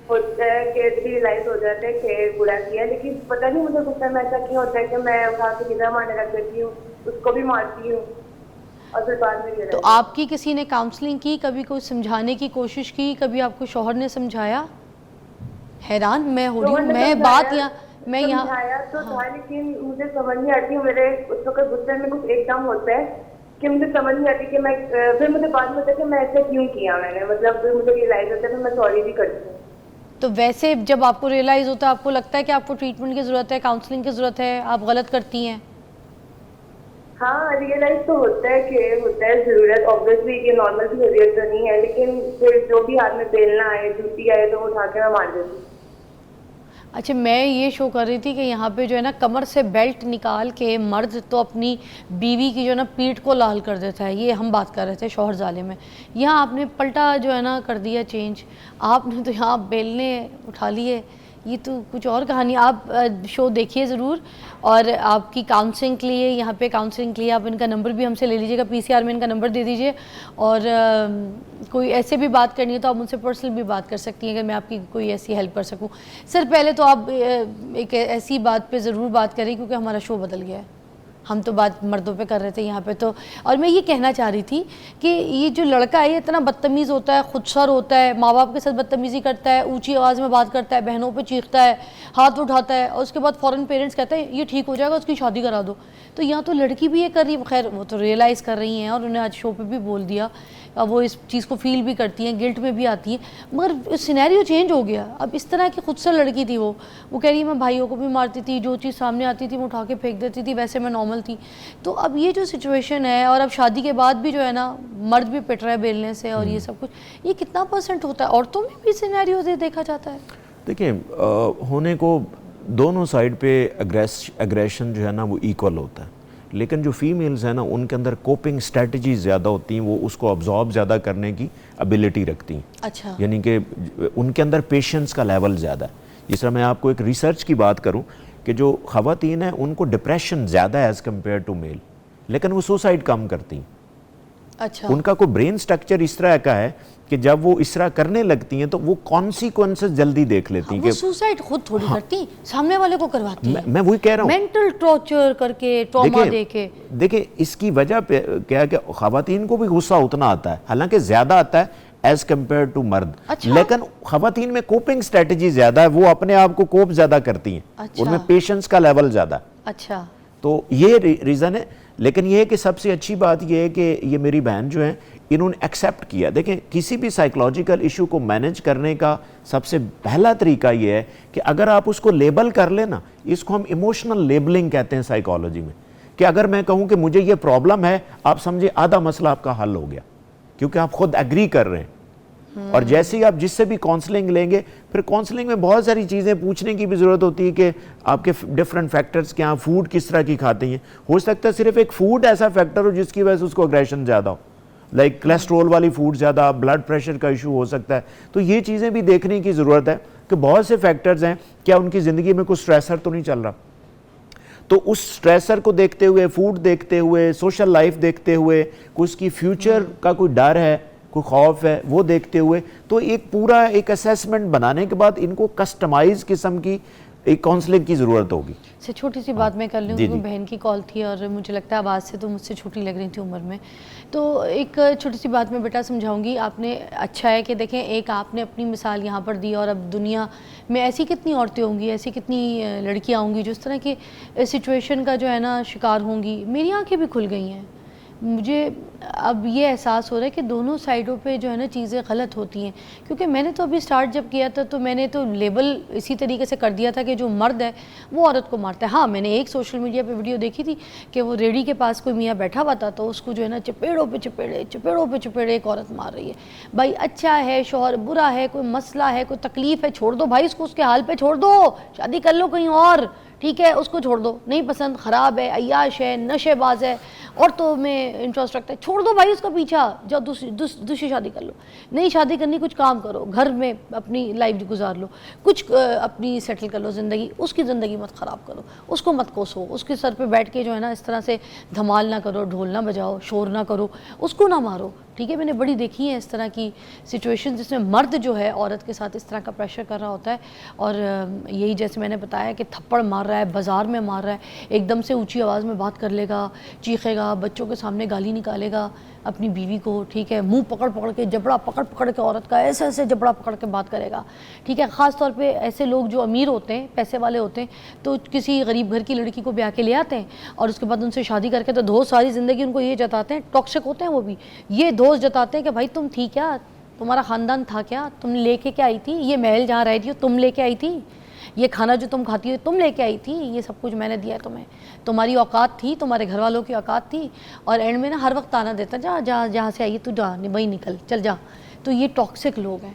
ہوتا ہے کہ ریئلائز ہو جاتا ہے کہ برا کیا, لیکن پتہ نہیں مجھے غصے میں ایسا کیوں ہوتا ہے کہ میں اٹھا کے کدھر مارنے لگ جاتی ہوں, اس کو بھی مارتی ہوں اور پھر بعد میں. تو آپ کی کسی نے کاؤنسلنگ کی, کبھی کوئی سمجھانے کی کوشش کی, کبھی آپ کو شوہر نے سمجھایا؟ حیران میں ہو رہی ہوں میں, بات میں یہاں سمجھایا تو تھا لیکن مجھے سمجھ نہیں آتی. میرے اس وقت غصے میں کچھ ایک دم ہوتا ہے کہ مجھے سمجھ نہیں آتی کہ میں, پھر مجھے بعد میں ہوتا ہے کہ میں ایسا کیوں کیا میں نے, مطلب پھر مجھے ریئلائز ہوتا ہے, پھر میں سوری بھی کرتی ہوں. تو ویسے جب آپ کو ریئلائز ہوتا ہے آپ کو لگتا ہے کہ آپ کو ٹریٹمنٹ کی ضرورت ہے, کاؤنسلنگ کی ضرورت ہے, آپ غلط کرتی ہیں؟ ہاں ریئلائز تو ہوتا ہے کہ ہوتا ہے ضرورت, آبویسلی یہ نارمل بہیویئر تو نہیں ہے, لیکن پھر جو بھی ہاتھ میں بیلنا آئے جوتی آئے تو اٹھا کے میں مار دیتی ہوں. اچھا, میں یہ شو کر رہی تھی کہ یہاں پہ جو ہے نا کمر سے بیلٹ نکال کے مرد تو اپنی بیوی کی جو ہے نا پیٹھ کو لال کر دیتا ہے, یہ ہم بات کر رہے تھے شوہر ظالم میں. یہاں آپ نے پلٹا جو ہے نا کر دیا چینج, آپ نے تو یہاں بیلنے اٹھا لیے, یہ تو کچھ اور کہانی. آپ شو دیکھیے ضرور, اور آپ کی کاؤنسلنگ کے لیے یہاں پہ کاؤنسلنگ کے لیے آپ ان کا نمبر بھی ہم سے لے لیجیے گا, PCR میں ان کا نمبر دے دیجیے, اور کوئی ایسے بھی بات کرنی ہے تو آپ ان سے پرسنل بھی بات کر سکتی ہیں اگر میں آپ کی کوئی ایسی ہیلپ کر سکوں. سر پہلے تو آپ ایک ایسی بات پہ ضرور بات کریں کیونکہ ہمارا شو بدل گیا ہے, ہم تو بات مردوں پہ کر رہے تھے یہاں پہ تو. اور میں یہ کہنا چاہ رہی تھی کہ یہ جو لڑکا ہے یہ اتنا بدتمیز ہوتا ہے, خودسر ہوتا ہے, ماں باپ کے ساتھ بدتمیزی کرتا ہے, اونچی آواز میں بات کرتا ہے, بہنوں پہ چیختا ہے, ہاتھ اٹھاتا ہے, اور اس کے بعد فوراً پیرنٹس کہتے ہیں یہ ٹھیک ہو جائے گا, اس کی شادی کرا دو. تو یہاں تو لڑکی بھی یہ کر رہی ہے, خیر وہ تو ریئلائز کر رہی ہیں اور انہیں آج شو پہ بھی بول دیا, وہ اس چیز کو فیل بھی کرتی ہیں, گلٹ میں بھی آتی ہیں, مگر سینیریو چینج ہو گیا. اب اس طرح کی خودسر لڑکی تھی وہ کہہ رہی ہے میں بھائیوں کو بھی مارتی تھی, جو چیز سامنے آتی تھی وہ اٹھا کے پھینک دیتی تھی, ویسے میں نارمل تھی. تو اب یہ جو سچویشن ہے, اور اب شادی کے بعد بھی جو ہے نا مرد بھی پٹ رہا ہے بیلنے سے, اور یہ سب کچھ, یہ کتنا % ہوتا ہے؟ عورتوں میں بھی سینیریو دیکھا جاتا ہے؟ دیکھیں ہونے کو دونوں سائڈ پہ اگریشن جو ہے نا وہ ایکول ہوتا ہے, لیکن جو فیمیلز ہیں نا ان کے اندر کوپنگ اسٹریٹجیز زیادہ ہوتی ہیں, وہ اس کو ابزارب زیادہ کرنے کی ابیلٹی رکھتی ہیں. اچھا, یعنی کہ ان کے اندر پیشنس کا لیول زیادہ ہے. جس طرح میں آپ کو ایک ریسرچ کی بات کروں کہ جو خواتین ہیں ان کو ڈپریشن زیادہ ہے ایز کمپیئر ٹو میل, لیکن وہ سوسائڈ کم کرتی ہیں. اچھا, ان کا کوئی برین سٹرکچر اس طرح کا ہے کہ جب وہ اس طرح کرنے لگتی ہیں تو وہ کانسیکوینسز جلدی دیکھ لیتی ہیں. وہ سوسائڈ خود تھوڑی کرتی ہیں, سامنے والے کو کرواتی ہیں. میں وہی کہہ رہا ہوں, مینٹل ٹارچر کر کے, ٹراما دے کے. دیکھیں اس کی وجہ پہ کیا ہے کہ خواتین کو بھی غصہ اتنا آتا ہے, حالانکہ زیادہ آتا ہے ایز کمپیئر ٹو مرد. لیکن خواتین میں کوپنگ اسٹریٹجی زیادہ ہے, وہ اپنے آپ کو کوپ زیادہ کرتی ہیں, ان میں پیشنس کا لیول زیادہ ہے. اچھا, تو یہ ریزن ہے. لیکن یہ ہے کہ سب سے اچھی بات یہ ہے کہ یہ میری بہن جو ہیں انہوں نے ایکسیپٹ کیا. دیکھیں کسی بھی سائیکلوجیکل ایشو کو مینیج کرنے کا سب سے پہلا طریقہ یہ ہے کہ اگر آپ اس کو لیبل کر لیں نا, اس کو ہم ایموشنل لیبلنگ کہتے ہیں سائیکالوجی میں, کہ اگر میں کہوں کہ مجھے یہ پرابلم ہے, آپ سمجھے آدھا مسئلہ آپ کا حل ہو گیا, کیونکہ آپ خود ایگری کر رہے ہیں. اور جیسے ہی آپ جس سے بھی کاؤنسلنگ لیں گے, پھر کاؤنسلنگ میں بہت ساری چیزیں پوچھنے کی بھی ضرورت ہوتی ہے کہ آپ کے ڈفرینٹ فیکٹرز کیا, فوڈ کس طرح کی کھاتے ہیں. ہو سکتا ہے صرف ایک فوڈ ایسا فیکٹر ہو جس کی وجہ سے اس کو اگریشن زیادہ ہو, لائک کولیسٹرول والی فوڈ زیادہ, بلڈ پریشر کا ایشو ہو سکتا ہے. تو یہ چیزیں بھی دیکھنے کی ضرورت ہے کہ بہت سے فیکٹرز ہیں, کیا ان کی زندگی میں کوئی سٹریسر تو نہیں چل رہا. تو اس سٹریسر کو دیکھتے ہوئے, فوڈ دیکھتے ہوئے, سوشل لائف دیکھتے ہوئے, کوئی اس کی فیوچر کا کوئی ڈر ہے, کوئی خوف ہے, وہ دیکھتے ہوئے, تو ایک پورا ایک اسیسمنٹ بنانے کے بعد ان کو کسٹمائز قسم کی ایک کاؤنسلنگ کی ضرورت ہوگی. سے چھوٹی سی بات میں کر لوں, کیونکہ بہن کی کال تھی اور مجھے لگتا ہے آواز سے تو مجھ سے چھوٹی لگ رہی تھی عمر میں, تو ایک چھوٹی سی بات میں بیٹا سمجھاؤں گی. آپ نے اچھا ہے کہ دیکھیں ایک آپ نے اپنی مثال یہاں پر دی, اور اب دنیا میں ایسی کتنی عورتیں ہوں گی, ایسی کتنی لڑکیاں ہوں گی جو اس طرح کی سچویشن کا جو ہے نا شکار ہوں گی. میری آنکھیں بھی کھل گئی ہیں, مجھے اب یہ احساس ہو رہا ہے کہ دونوں سائڈوں پہ جو ہے نا چیزیں غلط ہوتی ہیں. کیونکہ میں نے تو ابھی سٹارٹ جب کیا تھا تو میں نے تو لیبل اسی طریقے سے کر دیا تھا کہ جو مرد ہے وہ عورت کو مارتا ہے. ہاں میں نے ایک سوشل میڈیا پہ ویڈیو دیکھی تھی کہ وہ ریڑھی کے پاس کوئی میاں بیٹھا ہوا تھا, تو اس کو جو ہے نا چپیڑوں پہ چپیڑے ایک عورت مار رہی ہے. بھائی اچھا ہے, شوہر برا ہے, کوئی مسئلہ ہے, کوئی تکلیف ہے, چھوڑ دو بھائی اس کو, اس کے حال پہ چھوڑ دو, شادی کر لو کہیں اور, ٹھیک ہے, اس کو چھوڑ دو, نہیں پسند, خراب ہے, عیاش ہے, نشے باز ہے, عورتوں میں انٹرسٹ رکھتا ہے, چھوڑ دو بھائی اس کا پیچھا, جاؤ دوسری شادی کر لو. نہیں شادی کرنی, کچھ کام کرو, گھر میں اپنی لائف گزار لو, کچھ اپنی سیٹل کر لو زندگی, اس کی زندگی مت خراب کرو, اس کو مت کوسو, اس کے سر پہ بیٹھ کے جو ہے نا اس طرح سے دھمال نہ کرو, ڈھول نہ بجاؤ, شور نہ کرو, اس کو نہ مارو. ٹھیک ہے, میں نے بڑی دیکھی ہیں اس طرح کی سچویشن جس میں مرد جو ہے عورت کے ساتھ اس طرح کا پریشر کر رہا ہوتا ہے, اور یہی جیسے میں نے بتایا کہ تھپڑ مار رہا ہے, بازار میں مار رہا ہے, ایک دم سے اونچی آواز میں بات کر لے گا, چیخے گا, بچوں کے سامنے گالی نکالے گا اپنی بیوی کو, ٹھیک ہے, منہ پکڑ کے, جبڑا پکڑ کے عورت کا ایسے جبڑا پکڑ کے بات کرے گا. ٹھیک ہے, خاص طور پہ ایسے لوگ جو امیر ہوتے ہیں, پیسے والے ہوتے ہیں, تو کسی غریب گھر کی لڑکی کو بیاہ کے لے آتے ہیں, اور اس کے بعد ان سے شادی کر کے تو دوست ساری زندگی ان کو یہ جتاتے ہیں, ٹاکسک ہوتے ہیں وہ بھی, یہ دوست جتاتے ہیں کہ بھائی تم تھی کیا, تمہارا خاندان تھا کیا؟ تم لے کے کیا آئی تھی؟ یہ محل جہاں رہتی ہو تم لے کے آئی تھی؟ یہ کھانا جو تم کھاتی ہو تم لے کے آئی تھی؟ یہ سب کچھ میں نے دیا ہے تمہیں، تمہاری اوقات تھی، تمہارے گھر والوں کی اوقات تھی، اور اینڈ میں نا ہر وقت آنا دیتا جہاں سے آئی تو جا وہیں نکل چل جا. تو یہ ٹاکسک لوگ ہیں،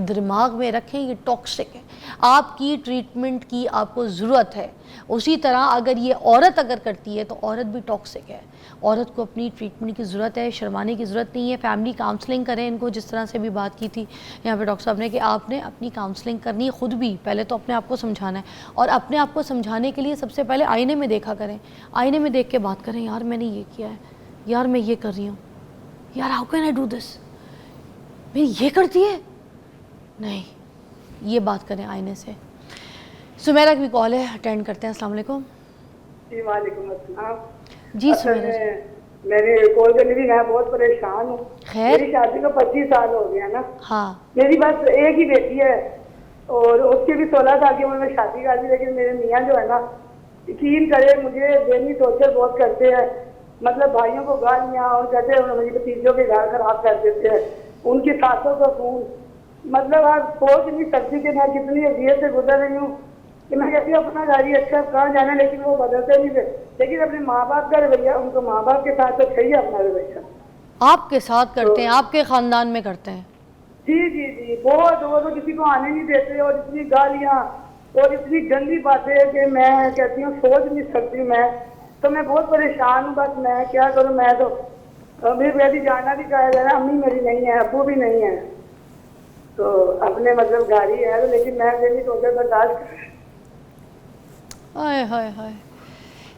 دماغ میں رکھیں یہ ٹاکسک ہے. آپ کی ٹریٹمنٹ کی آپ کو ضرورت ہے. اسی طرح اگر یہ عورت اگر کرتی ہے تو عورت بھی ٹاکسک ہے. عورت کو اپنی ٹریٹمنٹ کی ضرورت ہے، شرمانے کی ضرورت نہیں ہے. فیملی کاؤنسلنگ کریں ان کو، جس طرح سے بھی بات کی تھی یہاں پہ ڈاکٹر صاحب نے کہ آپ نے اپنی کاؤنسلنگ کرنی ہے خود بھی. پہلے تو اپنے آپ کو سمجھانا ہے، اور اپنے آپ کو سمجھانے کے لیے سب سے پہلے آئینے میں دیکھا کریں. آئینے میں دیکھ کے بات کریں، یار میں نے یہ کیا ہے، یار میں یہ کر رہی ہوں، یار how can I do this, میں یہ کرتی ہے نہیں. یہ بات کریں آئینے سے. سمیرہ کی بھی کال ہے، اٹینڈ کرتے ہیں. السلام علیکم. جی وعلیکم السلام. جی سمیرہ جی. میرے کال کرنے بھی میں بہت پریشان ہوں. خیر میری شادی کو 25 سال ہو گیا نا. ہاں. میری بس ایک ہی بیٹی ہے اور اس کی بھی 16 سال کی عمر میں شادی کر دی. لیکن میرے میاں جو ہے نا یقین کرے مجھے ذہنی ٹارچر بہت کرتے ہیں. مطلب بھائیوں کو گالیاں اور کہتے ہیں میری بھتیجوں کے گھر خراب کر دیتے ہیں، ان کی ساسوں کا خون. مطلب آپ سوچ نہیں سکتی کہ میں کتنی اذیت سے گزر رہی ہوں. کہ میں کہتی ہوں اپنا گاڑی اچھا کہاں جانا، لیکن وہ بدلتے نہیں تھے. لیکن اپنے ماں باپ کا رویہ، ان کو ماں باپ کے ساتھ تو چاہیے اپنا رویہ. آپ کے ساتھ کرتے ہیں، آپ کے خاندان میں کرتے ہیں؟ جی جی جی بہت. وہ تو کسی کو آنے نہیں دیتے، اور اتنی گالیاں اور اتنی گندی باتیں کہ میں کہتی ہوں سوچ نہیں سکتی. میں تو میں بہت پریشان ہوں. بس میں کیا کروں. میں تو میری جانا بھی کہا جا رہا ہے، امی میری نہیں ہے، ابو بھی نہیں ہے، تو اپنے مطلب گاڑی ہے لیکن میں میری ٹوٹل برداشت. ہائے ہائے ہائے.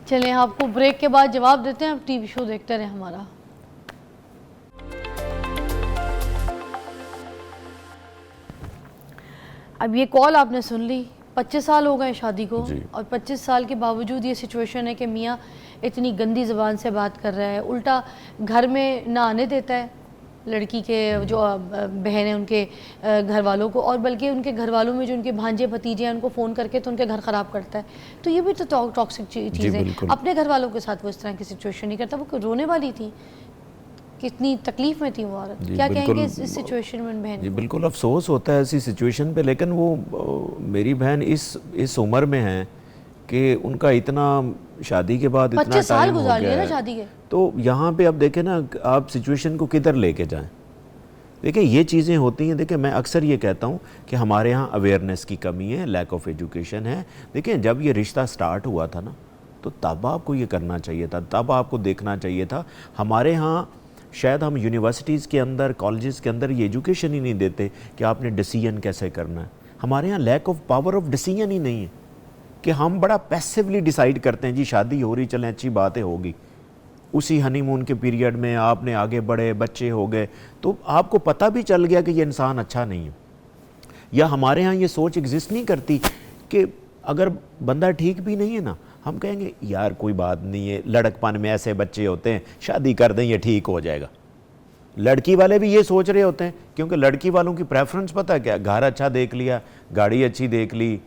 چلیں آپ کو بریک کے بعد جواب دیتے ہیں. آپ ٹی وی شو دیکھتے رہیں ہمارا. اب یہ کال آپ نے سن لی. 25 سال ہو گئے شادی کو، اور 25 سال کے باوجود یہ سچویشن ہے کہ میاں اتنی گندی زبان سے بات کر رہا ہے. الٹا گھر میں نہ آنے دیتا ہے لڑکی کے جو بہن ہیں ان کے گھر والوں کو، اور بلکہ ان کے گھر والوں میں جو ان کے بھانجے بھتیجے ہیں ان کو فون کر کے تو ان کے گھر خراب کرتا ہے. تو یہ بھی تو ٹاکسک چیز ہے. اپنے گھر والوں کے ساتھ وہ اس طرح کی سچویشن نہیں کرتا. وہ رونے والی تھی، کتنی تکلیف میں تھی وہ عورت. کیا کہیں گے اس سچویشن میں بہن؟ جی بالکل افسوس ہوتا ہے ایسی سچویشن پہ. لیکن وہ میری بہن اس عمر میں ہیں کہ ان کا اتنا شادی کے بعد اتنا 25 سال ٹائم ہو گزار لیے گیا نا ہے، شادی کے. تو یہاں پہ اب دیکھیں نا آپ سچویشن کو کدھر لے کے جائیں. دیکھیں یہ چیزیں ہوتی ہیں. دیکھیں میں اکثر یہ کہتا ہوں کہ ہمارے ہاں اویئرنیس کی کمی ہے، لیک آف ایجوکیشن ہے. دیکھیں جب یہ رشتہ سٹارٹ ہوا تھا نا تو تب آپ کو یہ کرنا چاہیے تھا، تب آپ کو دیکھنا چاہیے تھا. ہمارے ہاں شاید ہم یونیورسٹیز کے اندر، کالجز کے اندر یہ ایجوکیشن ہی نہیں دیتے کہ آپ نے ڈیسیژن کیسے کرنا ہے. ہمارے ہاں lack of power of decision ہی نہیں ہے کہ ہم بڑا پیسیولی ڈیسائیڈ کرتے ہیں جی شادی ہو رہی چلیں اچھی باتیں ہوگی. اسی ہنی مون کے پیریڈ میں آپ نے آگے بڑھے، بچے ہو گئے تو آپ کو پتہ بھی چل گیا کہ یہ انسان اچھا نہیں ہے. یا ہمارے ہاں یہ سوچ ایگزسٹ نہیں کرتی کہ اگر بندہ ٹھیک بھی نہیں ہے نا ہم کہیں گے یار کوئی بات نہیں ہے، لڑک پن میں ایسے بچے ہوتے ہیں، شادی کر دیں یہ ٹھیک ہو جائے گا. لڑکی والے بھی یہ سوچ رہے ہوتے ہیں کیونکہ لڑکی والوں کی پریفرنس پتہ ہے کیا، گھر اچھا دیکھ لیا، گاڑی اچھی دیکھ لی،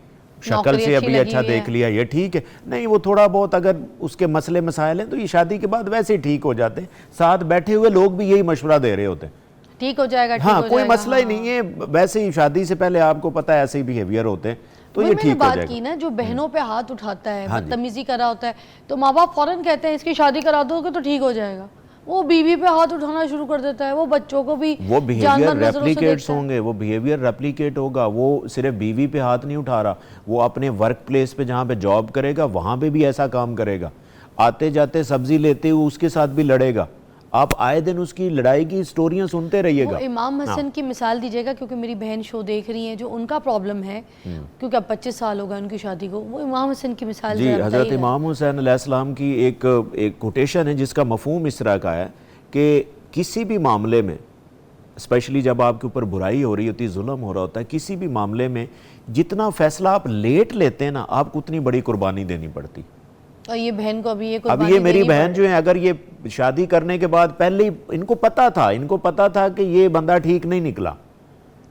شکل سے ابھی اچھا دیکھ لیا، یہ ٹھیک ہے. نہیں وہ تھوڑا بہت اگر اس کے مسئلے مسائل ہیں تو یہ شادی کے بعد ویسے ہی ٹھیک ہو جاتے ہیں. ساتھ بیٹھے ہوئے لوگ بھی یہی مشورہ دے رہے ہوتے ہیں ٹھیک ہو جائے گا. ہاں کوئی مسئلہ ہی نہیں ہے، ویسے ہی شادی سے پہلے آپ کو پتہ ہے ایسے ہی بیہیویئر ہوتے ہیں تو یہ ٹھیک ہو جائے گا. بات کی نا جو بہنوں پہ ہاتھ اٹھاتا ہے، بدتمیزی کر رہا ہوتا ہے تو ماں باپ فوراً کہتے ہیں اس کی شادی کرا دو گے تو ٹھیک ہو جائے گا. وہ بیوی پہ ہاتھ اٹھانا شروع کر دیتا ہے، وہ بچوں کو بھی وہ بیہیویئر ریپلیکیٹس ہوں گے، وہ بیہیویئر ریپلیکیٹ ہوگا. وہ صرف بیوی پہ ہاتھ نہیں اٹھا رہا، وہ اپنے ورک پلیس پہ جہاں پہ جاب کرے گا وہاں پہ بھی ایسا کام کرے گا. آتے جاتے سبزی لیتے ہوئے اس کے ساتھ بھی لڑے گا. آپ آئے دن اس کی لڑائی کی سٹوریاں سنتے رہیے گا. امام حسن کی مثال دیجیے گا کیونکہ میری بہن شو دیکھ رہی ہیں جو ان کا پرابلم ہے کیونکہ اب 25 سال ہو گئے ان کی شادی کو. وہ امام حسن کی مثال جی حضرت امام حسین علیہ السلام کی ایک کوٹیشن ہے جس کا مفہوم اس طرح کا ہے کہ کسی بھی معاملے میں اسپیشلی جب آپ کے اوپر برائی ہو رہی ہوتی، ظلم ہو رہا ہوتا ہے، کسی بھی معاملے میں جتنا فیصلہ آپ لیٹ لیتے ہیں نا آپ کو اتنی بڑی قربانی دینی پڑتی. اور یہ بہن کو اب یہ میری بہن جو ہے اگر یہ شادی کرنے کے بعد پہلے ہی ان کو پتا تھا کہ یہ بندہ ٹھیک نہیں نکلا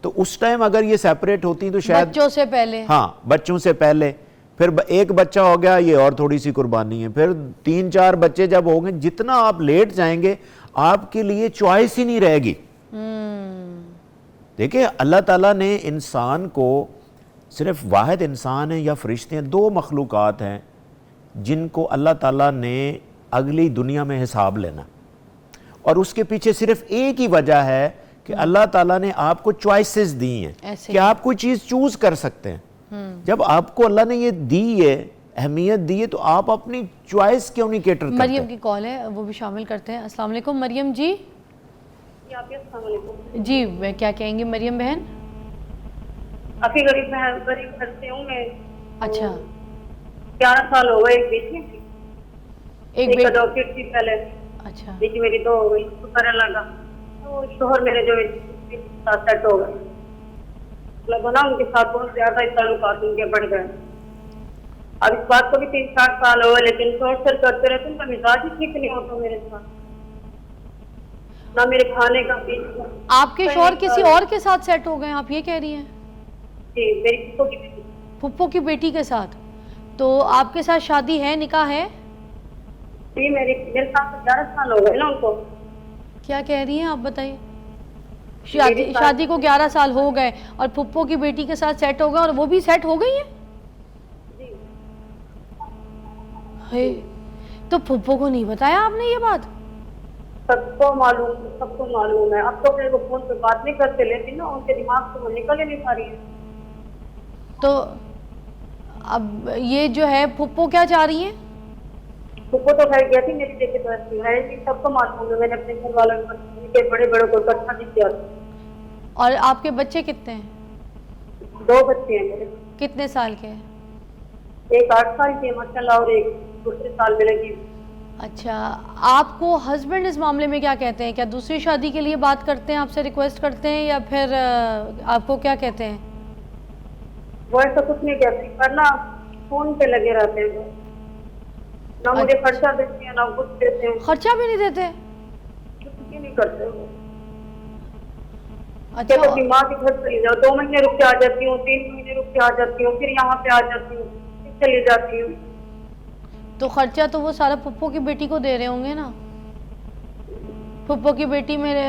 تو اس ٹائم اگر یہ سیپریٹ ہوتی تو شاید بچوں سے پہلے، ہاں بچوں سے پہلے، پھر ایک بچہ ہو گیا یہ اور تھوڑی سی قربانی ہے، پھر 3-4 بچے جب ہوں گے جتنا آپ لیٹ جائیں گے آپ کے لیے چوائس ہی نہیں رہے گی. دیکھیں اللہ تعالیٰ نے انسان کو صرف واحد انسان ہے یا فرشتے ہیں، 2 مخلوقات ہیں جن کو اللہ تعالیٰ نے اگلی دنیا میں حساب لینا، اور اس کے پیچھے صرف ایک ہی وجہ ہے کہ اللہ تعالیٰ نے آپ کو چوائسز دی ہیں کہ آپ کوئی چیز چوز کر سکتے ہیں۔ جب آپ کو اللہ نے یہ دی ہے، اہمیت دی ہے، تو آپ اپنی چوائس کیوں نہیں کیٹر کرتے؟ مریم کی کال ہے، وہ بھی شامل کرتے ہیں۔ السلام علیکم مریم جی۔ السلام علیکم جی کیا کہیں گے مریم بہن؟ کافی غریب گھر سے ہوں میں۔ اچھا 11 سال ہو گئے، ایک بیٹی تھی، ایک بیٹی، اڈاپٹیڈ تھی پہلے، اچھا بیٹی میری 2 ہو گئی، شکر اللہ کا۔ تو شوہر میرے جو ساتھ سیٹ ہو گئے، مطلب بنا ان کے ساتھ بہت زیادہ تعلقات ان کے بڑھ گئے۔ اب اس بات کو بھی 3-4 سال ہوئے، لیکن شارٹ سر کرتے رہتے، ان کا مزاج ہی ٹھیک نہیں ہوتا میرے ساتھ، نہ میرے کھانے کا پینے کا۔ آپ کے شوہر کسی اور کے ساتھ سیٹ ہو گئے ہیں، آپ یہ کہہ رہی ہیں؟ جی میری پھپھو کی بیٹی۔ پھپھو کی بیٹی کے ساتھ؟ تو آپ کے ساتھ شادی ہے، نکاح ہے؟ جی میرے ساتھ 11 سال ہو گئے نا ان کو۔ کیا کہہ رہی ہیں آپ بتائیے؟ شادی کو 11 سال ہو گئے اور پھپھو کی بیٹی کے ساتھ سیٹ ہو گئے، اور وہ بھی سیٹ ہو گئی ہیں؟ جی تو پھپھو کو نہیں بتایا آپ نے یہ بات؟ سب کو معلوم ہے۔ اب تو پھر وہ فون پہ بات نہیں کرتے، لیکن نا ان کے دماغ سے وہ نکل ہی نہیں پا رہی ہے۔ تو اب یہ جو ہے پھپھو کیا چاہ رہی ہیں؟ پھپھو تو خیر گیا تھی میری دیکھے تو ایسی ہے نہیں، سب کو معلوم ہے، میں نے اپنے گھر والوں کے بڑے کو اکٹھا بھی کیا تھا۔ اور آپ کے بچے کتنے ہیں؟ 2 بچے ہیں میرے۔ کتنے سال کے ہیں؟ ایک 8 سال کی ہے ماشاء اللہ، اور ایک دوسرے سال میں لگی۔ اچھا، آپ کو ہسبینڈ اس معاملے میں کیا کہتے ہیں؟ کیا دوسری شادی کے لیے بات کرتے ہیں، آپ سے ریکویسٹ کرتے ہیں، یا پھر آپ کو کیا کہتے ہیں؟ وہ ایسا کچھ نہیں کہتے، پر نا فون پہ لگے رہتے ہیں، نہ مجھے خرچہ دیتے ہیں نہ کچھ دیتے ہیں۔ خرچہ بھی نہیں دیتے؟ کچھ بھی نہیں کرتے وہ۔ اچھا، اپنی ماں کے گھر چلی جاؤ، 2 مہینے رک کے آ جاتی ہوں، 3 مہینے رک کے آ جاتی ہوں، پھر یہاں پہ آ جاتی ہوں، پھر چلی جاتی ہوں۔ تو خرچہ تو وہ سارا پھپھو کی بیٹی کو دے رہے ہوں گے نا؟ پھپھو کی بیٹی میرے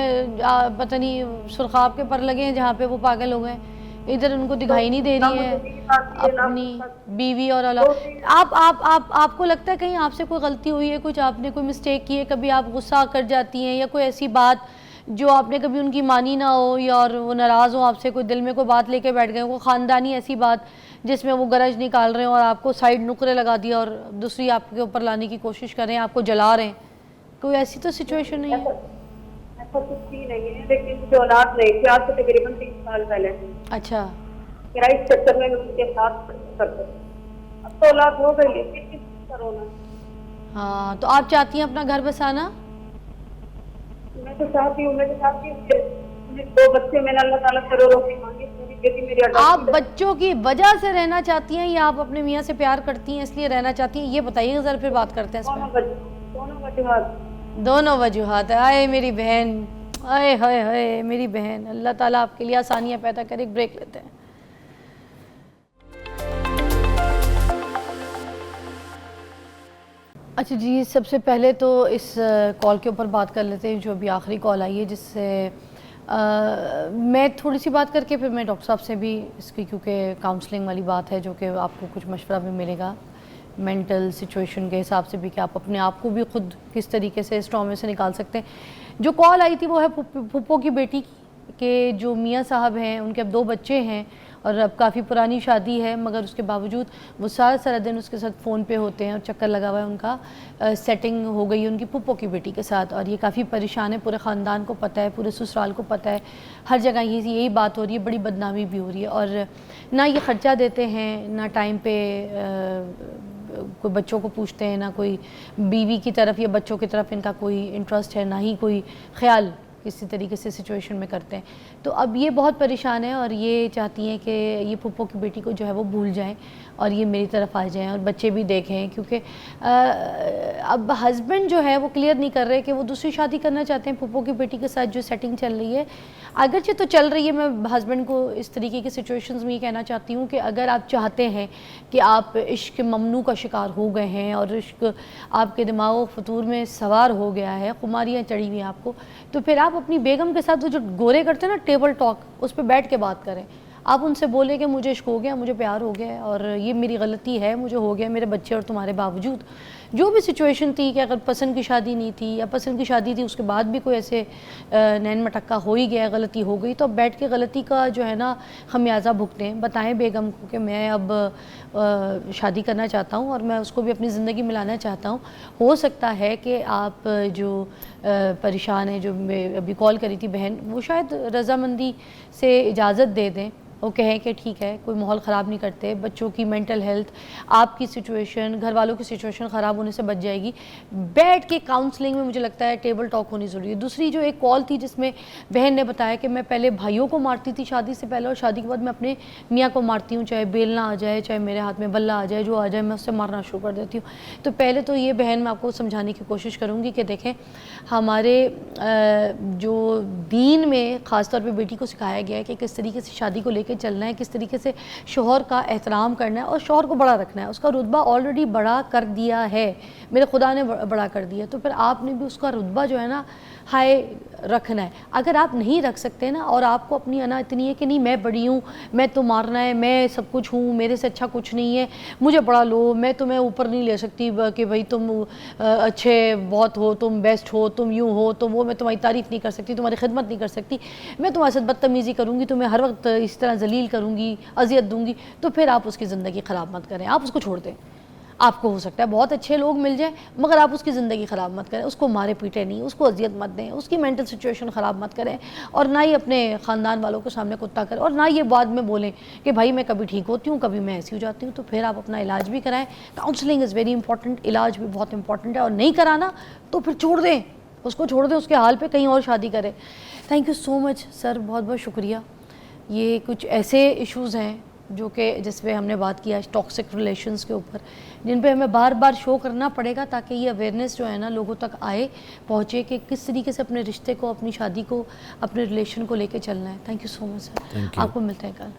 پتہ نہیں سرخاب کے پر لگے ہیں جہاں پہ وہ پاگل ہو گئے، ادھر ان کو دکھائی نہیں دے رہی ہے اپنی بیوی اور اولاد۔ آپ کو لگتا ہے کہیں آپ سے کوئی غلطی ہوئی ہے، کچھ آپ نے کوئی مسٹیک کی ہے، کبھی آپ غصہ کر جاتی ہیں، یا کوئی ایسی بات جو آپ نے کبھی ان کی مانی نہ ہو، یا اور وہ ناراض ہو آپ سے، کوئی دل میں کوئی بات لے کے بیٹھ گئے، کوئی خاندانی ایسی بات جس میں وہ گرج نکال رہے ہیں اور آپ کو سائیڈ نکرے لگا دیا اور دوسری آپ کے اوپر لانے کی کوشش کر رہے ہیں، آپ کو جلا رہے ہیں، کوئی ایسی تو سچویشن نہیں ہے؟ ایسا کچھ بھی نہیں ہے، لیکن مجھے اولاد نہیں تھی، آج سے تقریباً 3 سال پہلے۔ اچھا، کرائے چکر میں ان کے ساتھ کرتے، اب تو اولاد ہو گئی ہے، پھر کس طرح ہونا؟ ہاں، تو آپ چاہتی ہیں اپنا گھر بسانا؟ میں تو چاہتی ہوں کہ مجھے 2 بچے میں نے اللہ تعالیٰ سے رو کے مانگے، میری بیٹی میری آپ بچوں کی وجہ سے رہنا چاہتی ہیں یا آپ اپنے میاں سے پیار کرتی ہیں اس لیے رہنا چاہتی ہیں، یہ بتائیے ذرا، پھر بات کرتے ہیں اس پہ۔ دونوں وجوہات۔ دونوں وجوہات، آئے میری بہن، آئے ہائے ہائے میری بہن، اللہ تعالیٰ آپ کے لیے آسانیاں پیدا کرے۔ ایک بریک لیتے ہیں۔ اچھا جی، سب سے پہلے تو اس کال کے اوپر بات کر لیتے ہیں جو ابھی آخری کال آئی ہے، جس سے میں تھوڑی سی بات کر کے پھر میں ڈاکٹر صاحب سے بھی اس کی، کیونکہ کاؤنسلنگ والی بات ہے جو کہ آپ کو کچھ مشورہ بھی ملے گا مینٹل سچویشن کے حساب سے بھی، کہ آپ اپنے آپ کو بھی خود کس طریقے سے اس ٹراما سے نکال سکتے ہیں۔ جو کال آئی تھی وہ ہے پھپھو کی بیٹی کے جو میاں صاحب ہیں، ان کے اب 2 بچے ہیں اور اب کافی پرانی شادی ہے، مگر اس کے باوجود وہ سارا دن اس کے ساتھ فون پہ ہوتے ہیں اور چکر لگا ہوا ہے ان کا، سیٹنگ ہو گئی ہے ان کی پھپھو کی بیٹی کے ساتھ، اور یہ کافی پریشان ہے، پورے خاندان کو پتہ ہے، پورے سسرال کو پتہ ہے، ہر جگہ یہی بات ہو رہی ہے، بڑی بدنامی بھی ہو رہی ہے، اور نہ یہ خرچہ دیتے ہیں، نہ ٹائم پہ کوئی بچوں کو پوچھتے ہیں، نہ کوئی بیوی کی طرف یا بچوں کی طرف ان کا کوئی انٹرسٹ ہے، نہ ہی کوئی خیال کسی طریقے سے سچویشن میں کرتے ہیں۔ تو اب یہ بہت پریشان ہے اور یہ چاہتی ہیں کہ یہ پھپھو کی بیٹی کو جو ہے وہ بھول جائیں اور یہ میری طرف آ جائیں اور بچے بھی دیکھیں، کیونکہ اب ہسبینڈ جو ہے وہ کلیئر نہیں کر رہے کہ وہ دوسری شادی کرنا چاہتے ہیں پھپھو کی بیٹی کے ساتھ جو سیٹنگ چل رہی ہے، اگرچہ تو چل رہی ہے۔ میں ہسبینڈ کو اس طریقے کی سچویشنز میں یہ کہنا چاہتی ہوں کہ اگر آپ چاہتے ہیں کہ آپ عشق ممنوع کا شکار ہو گئے ہیں اور عشق آپ کے دماغ و فطور میں سوار ہو گیا ہے، خماریاں چڑھی ہوئی ہیں آپ کو، تو پھر آپ آپ اپنی بیگم کے ساتھ وہ جو گورے کرتے ہیں نا ٹیبل ٹاک, اس پہ بیٹھ کے بات کریں. آپ ان سے بولیں کہ مجھے عشق ہو گیا, مجھے پیار ہو گیا اور یہ میری غلطی ہے, مجھے ہو گیا میرے بچے اور تمہارے باوجود. جو بھی سچویشن تھی کہ اگر پسند کی شادی نہیں تھی یا پسند کی شادی تھی اس کے بعد بھی کوئی ایسے نین مٹکا ہو ہی گیا, غلطی ہو گئی, تو اب بیٹھ کے غلطی کا جو ہے نا خمیازہ بھگتیں. بتائیں بیگم کو کہ میں اب شادی کرنا چاہتا ہوں اور میں اس کو بھی اپنی زندگی میں لانا چاہتا ہوں. ہو سکتا ہے کہ آپ جو پریشان ہیں, جو میں ابھی کال کری تھی بہن, وہ شاید رضامندی سے اجازت دے دیں, وہ کہیں کہ ٹھیک ہے کوئی ماحول خراب نہیں کرتے, بچوں کی مینٹل ہیلتھ, آپ کی سچویشن, گھر والوں کی سچویشن خراب ہونے سے بچ جائے گی. بیٹھ کے کاؤنسلنگ میں مجھے لگتا ہے ٹیبل ٹاک ہونی ضروری ہے. دوسری جو ایک کال تھی جس میں بہن نے بتایا کہ میں پہلے بھائیوں کو مارتی تھی شادی سے پہلے, اور شادی کے بعد میں اپنے میاں کو مارتی ہوں, چاہے بیلنا آ جائے, چاہے میرے ہاتھ میں بلہ آ جائے, جو آ جائے میں اس سے مارنا شروع کر دیتی ہوں. تو پہلے تو یہ بہن میں آپ کو سمجھانے کی کوشش کروں گی کہ دیکھیں ہمارے جو دین میں خاص طور پہ بیٹی کو سکھایا گیا ہے کہ کس طریقے سے شادی کو لے کے چلنا ہے, کس طریقے سے شوہر کا احترام کرنا ہے اور شوہر کو بڑا رکھنا ہے. اس کا رتبہ آلریڈی بڑا کر دیا ہے, میرے خدا نے بڑا کر دیا, تو پھر آپ نے بھی اس کا رتبہ جو ہے نا ہائی رکھنا ہے. اگر آپ نہیں رکھ سکتے نا اور آپ کو اپنی انا اتنی ہے کہ نہیں میں بڑی ہوں, میں تو مارنا ہے, میں سب کچھ ہوں, میرے سے اچھا کچھ نہیں ہے, مجھے بڑا لو, میں تمہیں اوپر نہیں لے سکتی کہ بھائی تم اچھے بہت ہو, تم بیسٹ ہو, تم یوں ہو, تم وہ, میں تمہاری تعریف نہیں کر سکتی, تمہاری خدمت نہیں کر سکتی, میں تمہارے ساتھ بدتمیزی کروں گی, تمہیں ہر وقت اس طرح ذلیل کروں گی, اذیت دوں گی, تو پھر آپ اس کی زندگی خراب مت کریں, آپ اس کو چھوڑ دیں. آپ کو ہو سکتا ہے بہت اچھے لوگ مل جائیں مگر آپ اس کی زندگی خراب مت کریں, اس کو مارے پیٹے نہیں, اس کو اذیت مت دیں, اس کی مینٹل سچویشن خراب مت کریں, اور نہ ہی اپنے خاندان والوں کے سامنے کتا کریں, اور نہ یہ بعد میں بولیں کہ بھائی میں کبھی ٹھیک ہوتی ہوں, کبھی میں ایسی ہو جاتی ہوں. تو پھر آپ اپنا علاج بھی کرائیں. کاؤنسلنگ از ویری امپورٹنٹ, علاج بھی بہت امپورٹنٹ ہے, اور نہیں کرانا تو پھر چھوڑ دیں, اس کو چھوڑ دیں, اس کے حال پہ کہیں اور شادی کریں. تھینک یو سو مچ سر, بہت بہت شکریہ. یہ کچھ ایسے ایشوز ہیں جو کہ جس پہ ہم نے بات کیا ٹاکسک ریلیشنز کے اوپر, جن پہ ہمیں بار بار شو کرنا پڑے گا تاکہ یہ اویئرنیس جو ہے نا لوگوں تک آئے, پہنچے کہ کس طریقے سے اپنے رشتے کو, اپنی شادی کو, اپنے ریلیشن کو لے کے چلنا ہے. تھینک یو سو مچ سر, آپ کو ملتے ہیں کل.